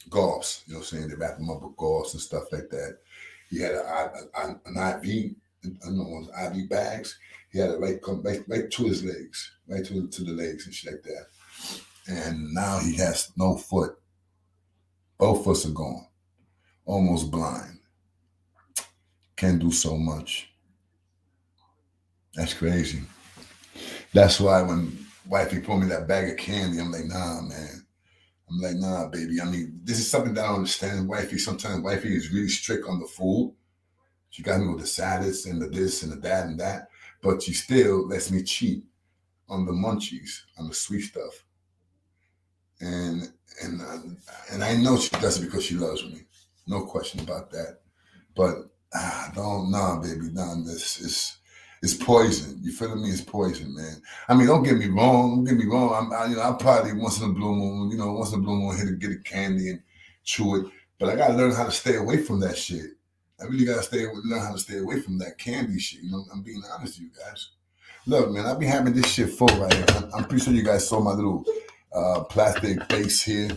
gauze, you know what I'm saying? They wrapped him up with gauze and stuff like that. He had an IV, one of IV bags. He had it right to his legs, right to the legs and shit like that. And now he has no foot. Both foots are gone. almost blind. Can do so much. That's crazy. That's why when wifey pulled me that bag of candy, I'm like, nah, man. I'm like, nah, baby. I mean, this is something that I don't understand. Sometimes wifey is really strict on the food. She got me with the salads and the this and the that and that, but she still lets me cheat on the munchies, on the sweet stuff. And I know she does it because she loves me. No question about that. But baby, this it's poison. You feel me? It's poison, man. I mean, don't get me wrong. I probably once in a blue moon, get a candy and chew it. But I gotta learn how to stay away from that shit. I really gotta learn how to stay away from that candy shit. You know, I'm being honest with you guys. Look, man, I've been having this shit full right here. I'm pretty sure you guys saw my little plastic base here.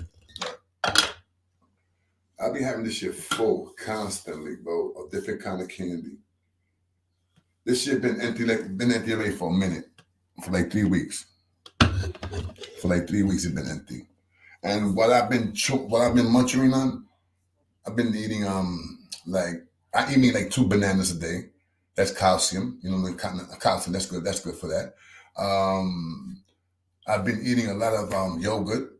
I've been having this shit full constantly, bro, of different kind of candy. This shit been empty already for a minute, for like 3 weeks. For like 3 weeks, it's been empty. And what I've been munching on, I've been eating I eat me like 2 bananas a day. That's calcium, you know, calcium. That's good. That's good for that. I've been eating a lot of yogurt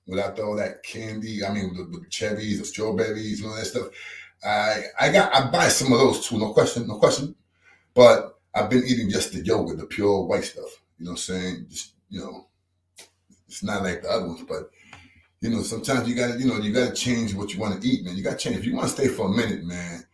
without all that candy. I mean, with the cherries, the strawberries, and all that stuff. I buy some of those too, no question. But I've been eating just the yogurt, the pure white stuff. You know what I'm saying? Just, you know, it's not like the other ones, but you know, sometimes you gotta change what you want to eat, man. You gotta change. If you want to stay for a minute, man,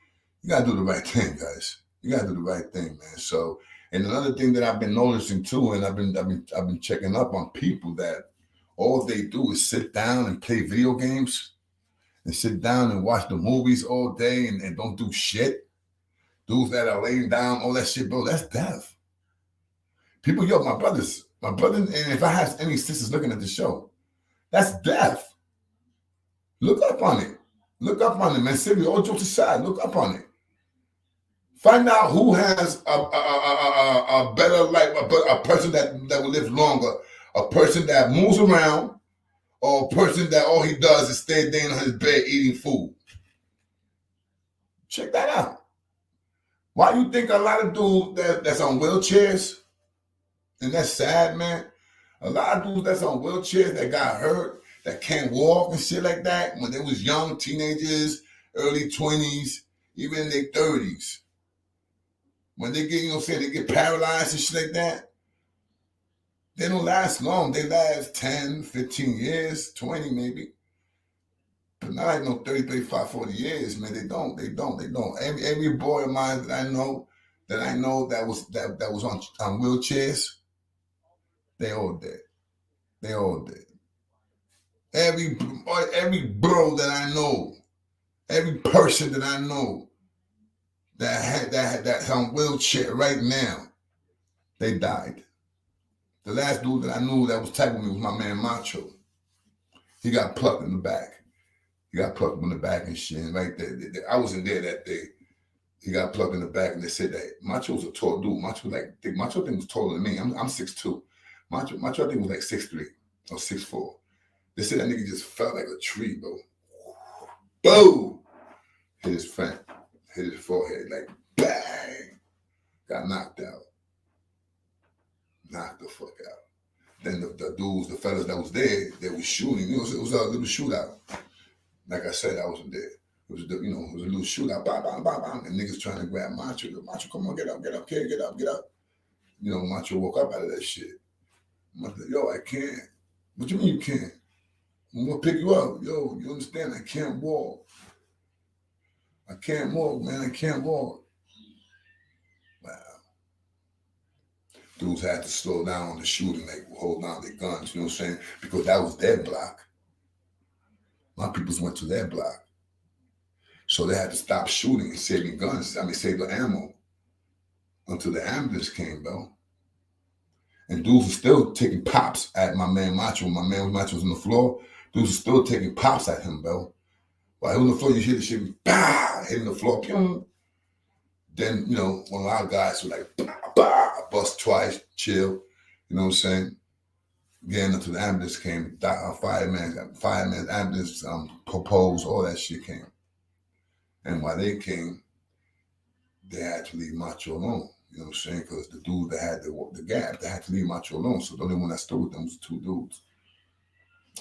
you gotta do the right thing, guys. You gotta do the right thing, man. So, and another thing that I've been noticing too, and I've been checking up on people that all they do is sit down and play video games and sit down and watch the movies all day and don't do shit. Dudes that are laying down, all that shit, bro, that's death. People, my brother, and if I have any sisters looking at the show, that's death. Look up on it. Look up on it, man. Seriously, all jokes aside, look up on it. Find out who has a better life, a person that will live longer, a person that moves around, or a person that all he does is stay there on his bed eating food. Check that out. Why you think a lot of dudes that's on wheelchairs, and that's sad, man. A lot of dudes that's on wheelchairs that got hurt, that can't walk and shit like that when they was young, teenagers, early 20s, even in their 30s. When they get, they get paralyzed and shit like that, they don't last long. They last 10, 15 years, 20 maybe. But not like no 30, 35, 40 years, man. They don't. Every boy of mine that I know that was on wheelchairs, they all dead. They all dead. Every bro that I know, every person that I know that's on wheelchair right now, they died. The last dude that I knew that was tagging me was my man Macho. He got plucked in the back. He got plucked in the back and shit. And right there, I wasn't there that day. He got plucked in the back, and they said that Macho was a tall dude. Macho thing was taller than me. I'm 6'2". Macho I think was like 6'3" or 6'4". They said that nigga just felt like a tree, bro. Boom! Hit his front, hit his forehead, like bang! Got knocked out. Knocked the fuck out. Then the dudes, the fellas that was there, they was shooting. It was a little shootout. Like I said, I wasn't there. It was a little shootout. Bang, bang, bang, bang. And niggas trying to grab Macho. Macho, come on, get up, kid, get up. You know, Macho woke up out of that shit. I'm like, yo, I can't. What you mean you can't? I'm gonna pick you up. Yo, you understand? I can't walk. I can't walk, man. I can't walk. Wow. Dudes had to slow down on the shooting, like hold down their guns, you know what I'm saying? Because that was their block. My peoples went to their block. So they had to stop shooting and saving guns. Save the ammo until the ambulance came, bro. And dudes were still taking pops at my man Macho. My man Macho was on the floor. Dudes were still taking pops at him, bro. While he was on the floor, you hear the shit, bah, hitting the floor. Pew. Then, you know, one of our guys was like, bah, bah, bust twice, chill. You know what I'm saying? getting into the ambulance came, fireman, ambulance, proposed, all that shit came. And while they came, they had to leave Macho alone. You know what I'm saying? Because the dude that had the gap, they had to leave Macho alone. So the only one that stood with them was 2 dudes.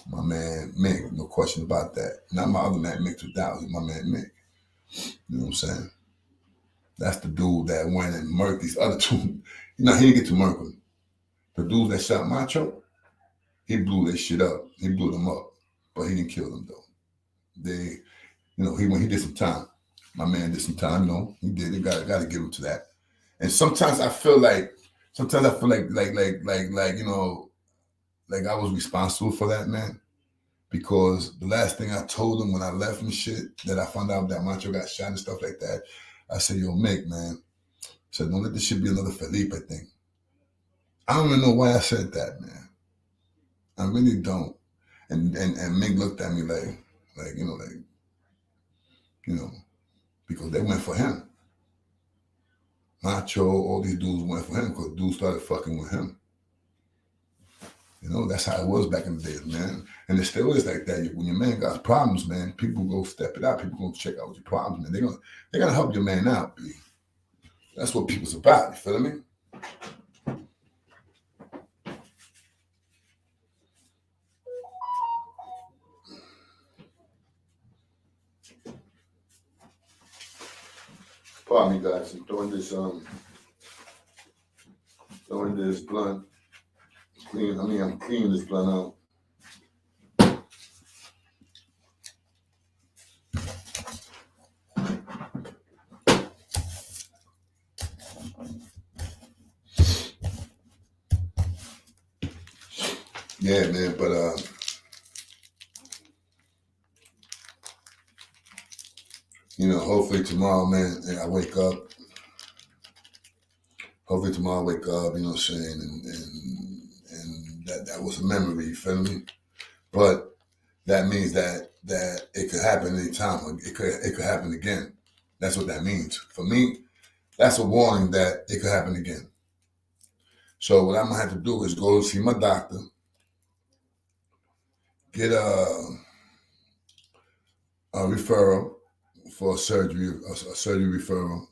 My man Mick, no question about that. Not my other man Mick 2000, my man Mick. You know what I'm saying? That's the dude that went and murked these other 2. You know, he didn't get to murk them. The dude that shot Macho, he blew their shit up. He blew them up. But he didn't kill them though. They, you know, he did some time. My man did some time, you know, he did. They gotta give him to that. And sometimes I feel like, you know, like I was responsible for that, man. Because the last thing I told him when I left and shit, that I found out that Macho got shot and stuff like that, I said, yo, Mick, man. I said, don't let this shit be another Felipe thing. I don't even know why I said that, man. I really don't. And Mick looked at me like, because they went for him. Macho, all these dudes went for him because dudes started fucking with him. You know, that's how it was back in the days, man. And it still is like that. When your man got problems, man, people go step it out. People go check out your problems, man. They're gonna help your man out, B. That's what people's about. You feel me? Pardon me, guys. I'm throwing this blunt. I'm cleaning this blunt out. Yeah, man, but you know, hopefully tomorrow, man, I wake up. Hopefully tomorrow I wake up, you know what I'm saying, and that was a memory, you feel me? But that means that it could happen anytime. It could happen again. That's what that means. For me, that's a warning that it could happen again. So what I'm gonna have to do is go see my doctor, get a referral for a surgery referral.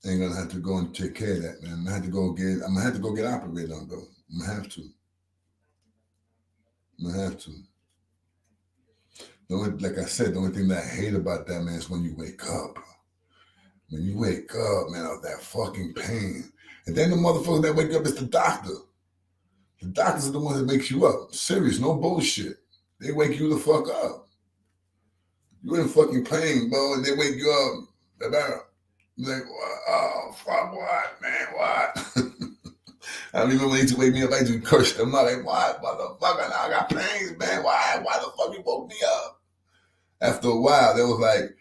Ain't gonna have to go and take care of that, man. I'm gonna have to go get operated on, bro. I'm gonna have to. Like I said, the only thing that I hate about that, man, is when you wake up. When you wake up, man, of that fucking pain. And then the motherfucker that wake up is the doctor. The doctors are the ones that makes you up. Serious, no bullshit. They wake you the fuck up. You in fucking pain, bro, and they wake you up. You're like, oh, fuck, what, man, what? I remember when they used to wake me up, I used to curse them out. Like, what, motherfucker, now I got pains, man. Why the fuck you woke me up? After a while, they was like,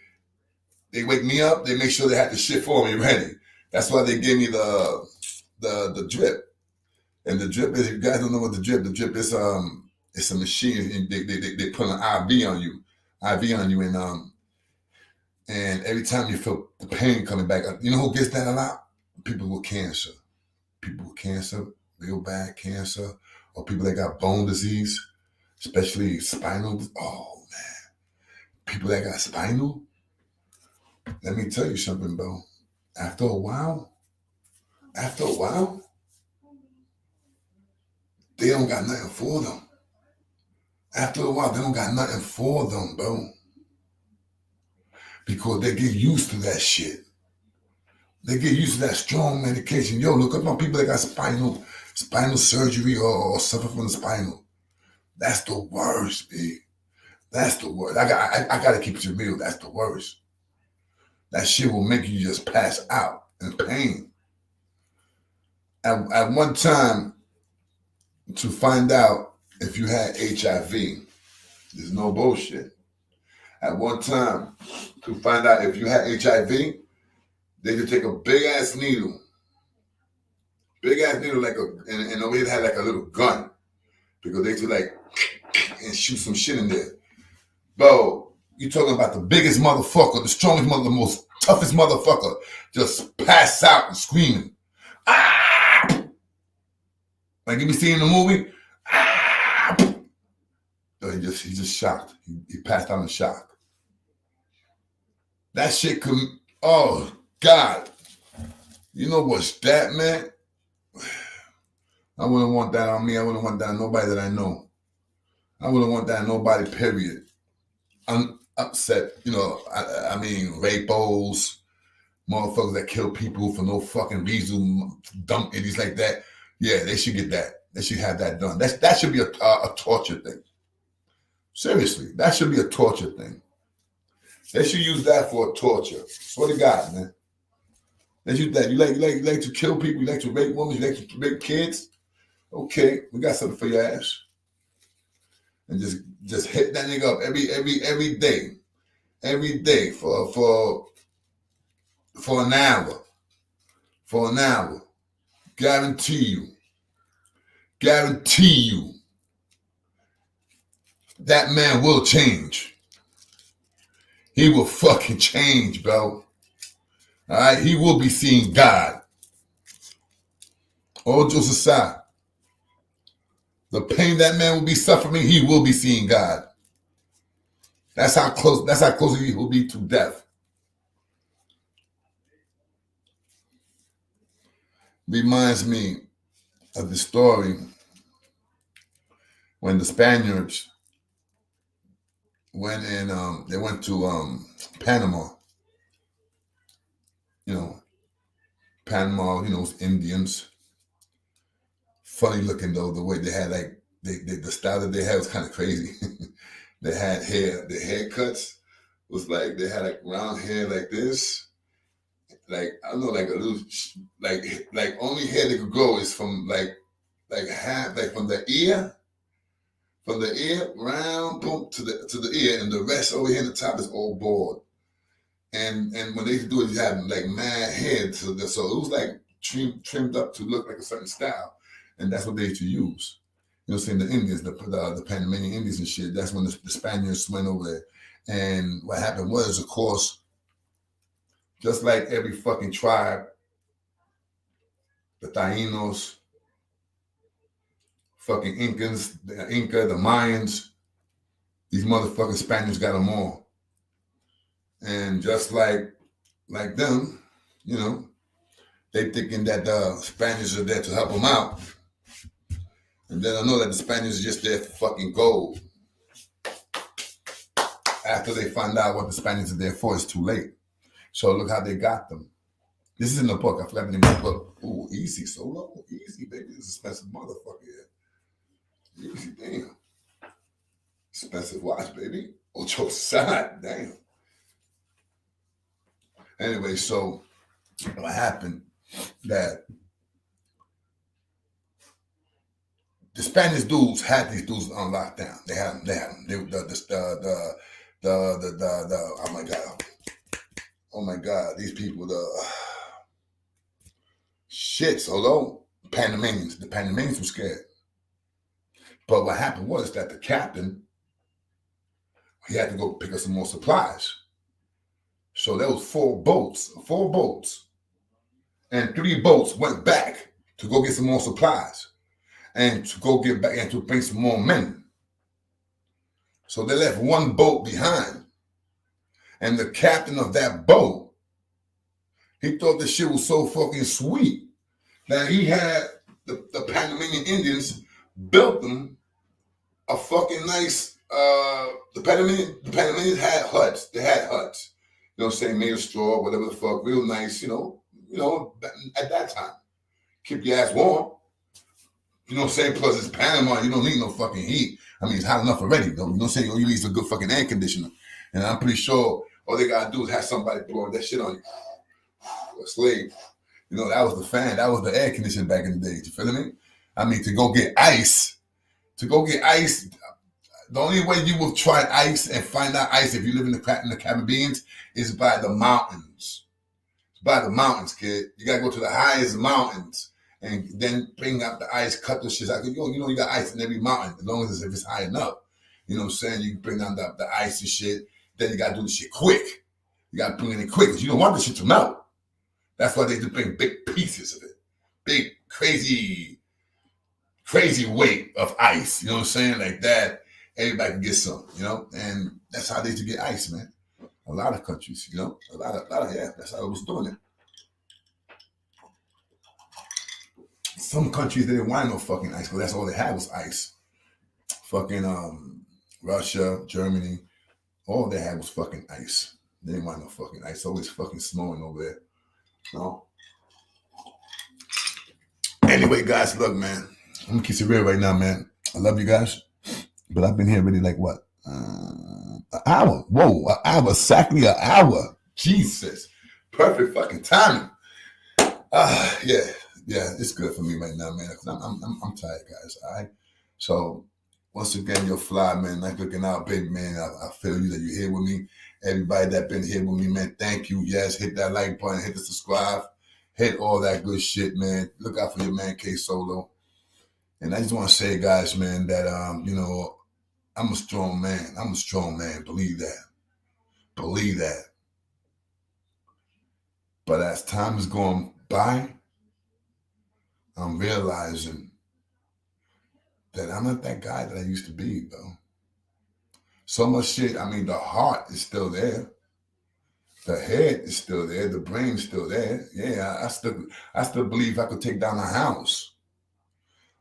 they wake me up, they make sure they had the shit for me ready. That's why they gave me the drip. And the drip is, if you guys don't know what the drip is, it's a machine. They put an IV on you, and every time you feel the pain coming back, you know who gets that a lot? People with cancer. Real bad cancer, or people that got bone disease, especially spinal. Oh man, people that got spinal. Let me tell you something, bro. After a while, they don't got nothing for them. After a while, they don't got nothing for them, bro. Because they get used to that shit. They get used to that strong medication. Yo, look up on people that got spinal surgery or suffer from the spinal. That's the worst, B. That's the worst. I gotta keep it real. That's the worst. That shit will make you just pass out in pain. At one time, to find out if you had HIV, there's no bullshit. At one time, to find out if you had HIV, they could take a big ass needle, and the way it had like a little gun, because they could like and shoot some shit in there. Bro, you talking about the biggest motherfucker, the strongest the most toughest motherfucker, just pass out and screaming. Ah! Like you be seeing the movie, So he just shocked. He passed out in shock. That shit could, oh God. You know what's that, man? I wouldn't want that on me. I wouldn't want that on nobody that I know. I wouldn't want that on nobody, period. I'm upset, you know, I mean, rapos, motherfuckers that kill people for no fucking reason, dumb idiots like that. Yeah, they should get that. They should have that done. That should be a torture thing. Seriously, that should be a torture thing. They should use that for a torture. Swear to God, man. They use that. You like to kill people. You like to rape women. You like to rape kids. Okay, we got something for your ass. And just hit that nigga up every day for an hour. For an hour. Guarantee you. That man will change. He will fucking change, bro. All right, he will be seeing God. All jokes aside, the pain that man will be suffering, he will be seeing God. That's how close he will be to death. Reminds me of the story when the Spaniards went to Panama. You know, Panama, you know, Indians. Funny looking though, the way they had the style that they had was kind of crazy. They had hair, the haircuts was like, they had like round hair like this. Like, I don't know, like a little, like only hair they could grow is from like half, like from the ear round, boom, to the ear, and the rest over here in the top is all bald. And when they used to do it, you had like mad hair, so it was like trimmed up to look like a certain style, and that's what they used to use. You know, saying the Indians, the Panamanian Indians and shit. That's when the Spaniards went over there, and what happened was, of course, just like every fucking tribe, the Taínos, fucking Incas, the Mayans, these motherfucking Spaniards got them all. And just like them, you know, they thinking that the Spaniards are there to help them out. And they don't know that the Spaniards are just there for fucking gold. After they find out what the Spaniards are there for, it's too late. So look how they got them. This is in the book. I forgot the name of the book. Ooh, easy, Solo. Easy, baby. This is expensive motherfucker here. Easy, damn. Expensive watch, baby. Ocho side, damn. Anyway, so what happened that the Spanish dudes had these dudes on lockdown. They had them. Oh my God, these people, although the Panamanians were scared. But what happened was that the captain, he had to go pick up some more supplies. So there was four boats, and 3 boats went back to go get some more supplies and to go get back and to bring some more men. So they left 1 boat behind. And the captain of that boat, he thought the shit was so fucking sweet that he had the Panamanian Indians built them a fucking nice, the Panamanians had huts. They had huts. You know what I'm saying, made of straw, whatever the fuck, real nice, you know, at that time. Keep your ass warm. You know what I'm saying? Plus it's Panama, you don't need no fucking heat. I mean, it's hot enough already, though. You know what I'm saying? All you need is a good fucking air conditioner. And I'm pretty sure all they gotta do is have somebody blowing that shit on you. A slave. You know, that was the fan, that was the air conditioning back in the days. You feel me? I mean, to go get ice, the only way you will try ice and find out ice if you live in the Caribbean is by the mountains. It's by the mountains, kid. You gotta go to the highest mountains and then bring up the ice, cut the shit out. You know, you got ice in every mountain, as long as it's high enough. You know what I'm saying? You bring down the ice and shit. Then you gotta do the shit quick. You gotta bring it in quick because you don't want the shit to melt. That's why they just bring big pieces of it. Big, crazy weight of ice. You know what I'm saying? Like that. everybody can get some, you know? And that's how they used to get ice, man. A lot of countries, you know? A lot of, yeah, that's how it was doing it. Some countries, they didn't want no fucking ice, because that's all they had was ice. Fucking Russia, Germany, all they had was fucking ice. They didn't want no fucking ice. It's always fucking snowing over there. No. Anyway, guys, look, man. I'm gonna keep it real right now, man. I love you guys. But I've been here really like what? An hour. Whoa, an hour. Exactly an hour. Jesus. Perfect fucking timing. Yeah, it's good for me right now, man. Cause I'm tired, guys. All right. So once again, you're fly, man. Nice looking out, baby, man. I feel you that you're here with me. Everybody that been here with me, man, thank you. Yes, hit that like button, hit the subscribe, hit all that good shit, man. Look out for your man, K Solo. And I just want to say, guys, man, that you know, I'm a strong man. I'm a strong man. Believe that. Believe that. But as time is going by, I'm realizing that I'm not that guy that I used to be, bro. So much shit. I mean, the heart is still there. The head is still there. The brain is still there. Yeah, I still believe I could take down a house.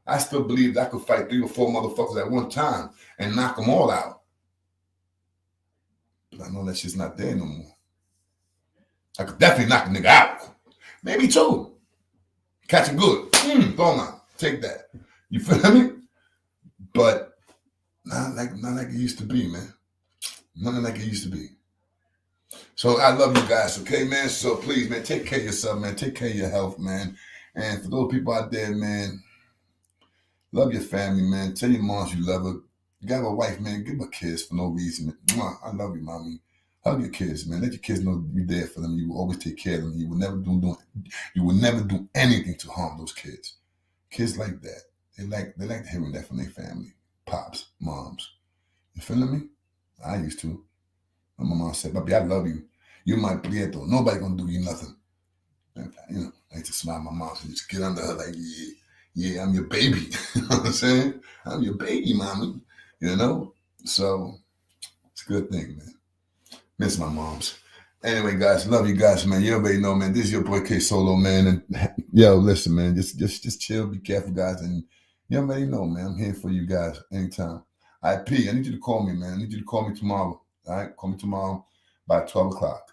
I still believe I could fight 3 or 4 motherfuckers at one time and knock them all out. But I know that shit's not there no more. I could definitely knock a nigga out. Maybe 2. Catch it good. Throw him out. Take that. You feel me? But not like it used to be, man. Nothing like it used to be. So I love you guys, okay, man? So please, man, take care of yourself, man. Take care of your health, man. And for those people out there, man, love your family, man. Tell your moms you love her. You got a wife, man. Give her a kiss for no reason. I love you, mommy. Hug your kids, man. Let your kids know you're there for them. You will always take care of them. You will never do anything to harm those kids. Kids like that. They like hearing that from their family. Pops, moms. You feeling me? I used to. And my mom said, "Papi, I love you. You're my prieto. Nobody gonna do you nothing." And, you know, I used to smile at my mom and just get under her like, yeah, I'm your baby. You know what I'm saying? I'm your baby, mommy. You know? So it's a good thing, man. Miss my moms. Anyway, guys, love you guys, man. You already know, man. This is your boy K Solo, man. And yo, listen, man, just chill, be careful, guys. And you already know, man. I'm here for you guys anytime. I need you to call me, man. I need you to call me tomorrow. All right? Call me tomorrow by 12 o'clock.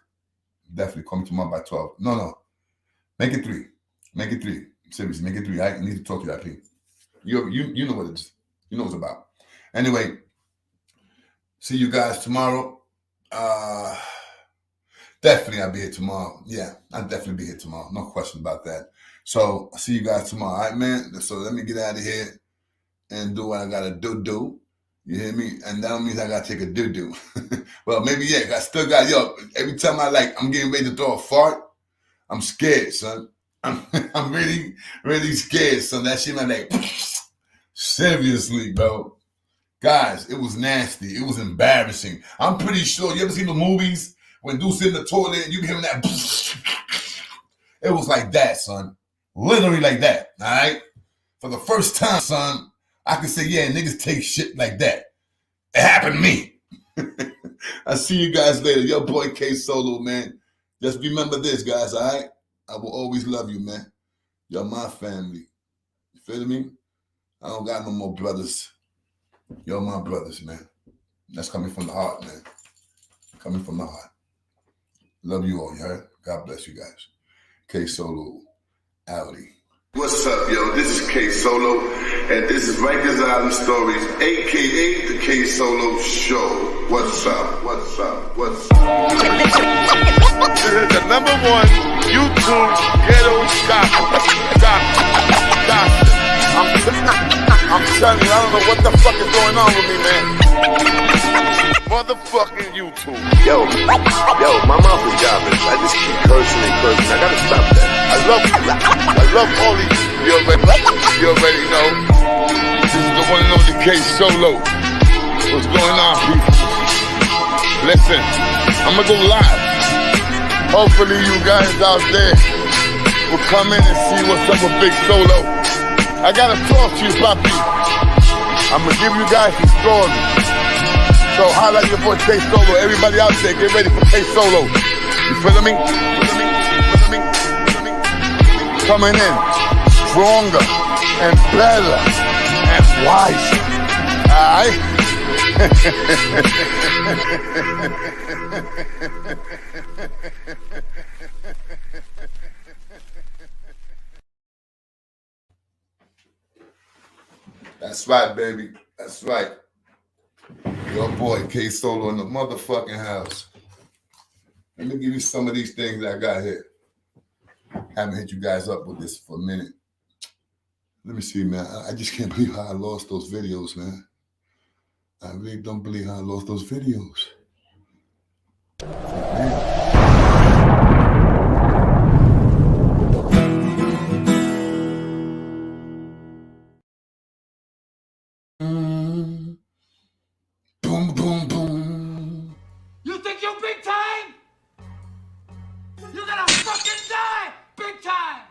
Definitely call me tomorrow by 12. No. Make it 3. Make it 3. Seriously, make it 3. I need to talk to you, IP. You know what it is. You know what it's about. Anyway, see you guys tomorrow. Definitely I'll be here tomorrow. Yeah, I'll definitely be here tomorrow. No question about that. So I'll see you guys tomorrow. All right, man? So let me get out of here and do what I gotta do. You hear me? And that don't mean I gotta take a doo-doo. Well, maybe, yeah, I still got, every time I'm getting ready to throw a fart, I'm scared, son. I'm really, really scared, son. That shit, like, seriously, bro. Guys, it was nasty. It was embarrassing. I'm pretty sure, you ever seen the movies when dude's in the toilet and you hear that? It was like that, son. Literally like that, all right? For the first time, son, I can say, yeah, niggas take shit like that. It happened to me. I'll see you guys later. Your boy K Solo, man. Just remember this, guys, all right? I will always love you, man. You're my family. You feel me? I don't got no more brothers. You're my brothers, man. That's coming from the heart, man. Coming from the heart. Love you all, you heard? God bless you guys. K Solo, Audi. What's up, yo? This is K Solo, and this is Rikers Island Stories, aka the K Solo Show. What's up? What's up? What's up? This is the #1 YouTube ghetto gospel. I'm telling you, I don't know what the fuck is going on with me, man. Motherfucking YouTube. Yo, my mouth is jobless. I just keep cursing and cursing. I gotta stop that. I love all these. You already know. This is the one and only K Solo. What's going on, people? Listen, I'm gonna go live. Hopefully you guys out there will come in and see what's up with Big Solo. I gotta talk to you, Papi. I'm gonna give you guys some stories. So holla at your boy K Solo. Everybody out there, get ready for K Solo. You feeling me? Coming in stronger and better and wiser. Alright? That's right, baby. That's right. Your boy K Solo in the motherfucking house. Let me give you some of these things I got here. Haven't hit you guys up with this for a minute. Let me see, man. I just can't believe how I lost those videos, man. I really don't believe how I lost those videos. Man. Boom, boom, boom. You think you're big time? You're gonna fucking die big time!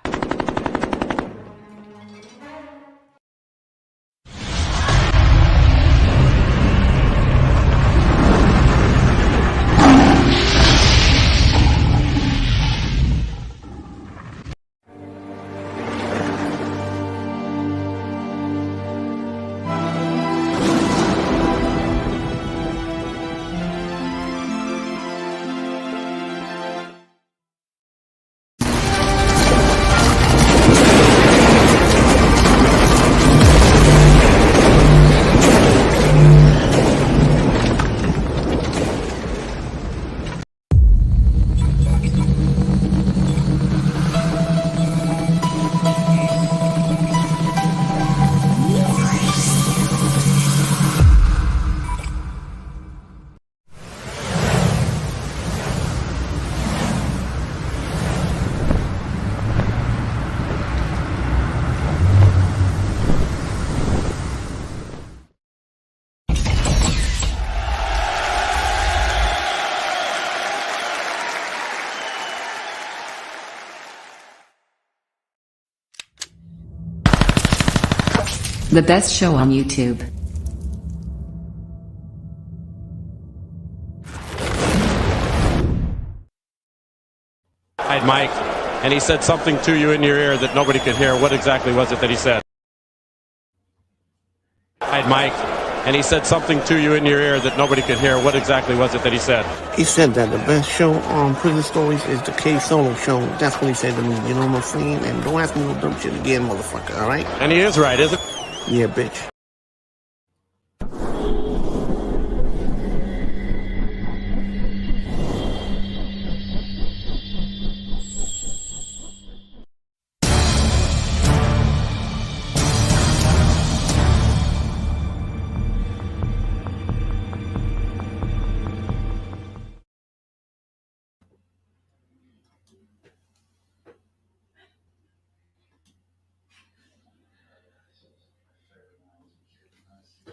The best show on YouTube. Hi, Mike, and he said something to you in your ear that nobody could hear. What exactly was it that he said? Hi, Mike, and he said something to you in your ear that nobody could hear. What exactly was it that he said? He said that the best show on Prison Stories is the K Solo show. That's what he said to me, you know what I'm saying? And don't ask me no dumb shit again, motherfucker, alright? And he is right, isn't Yeah, bitch.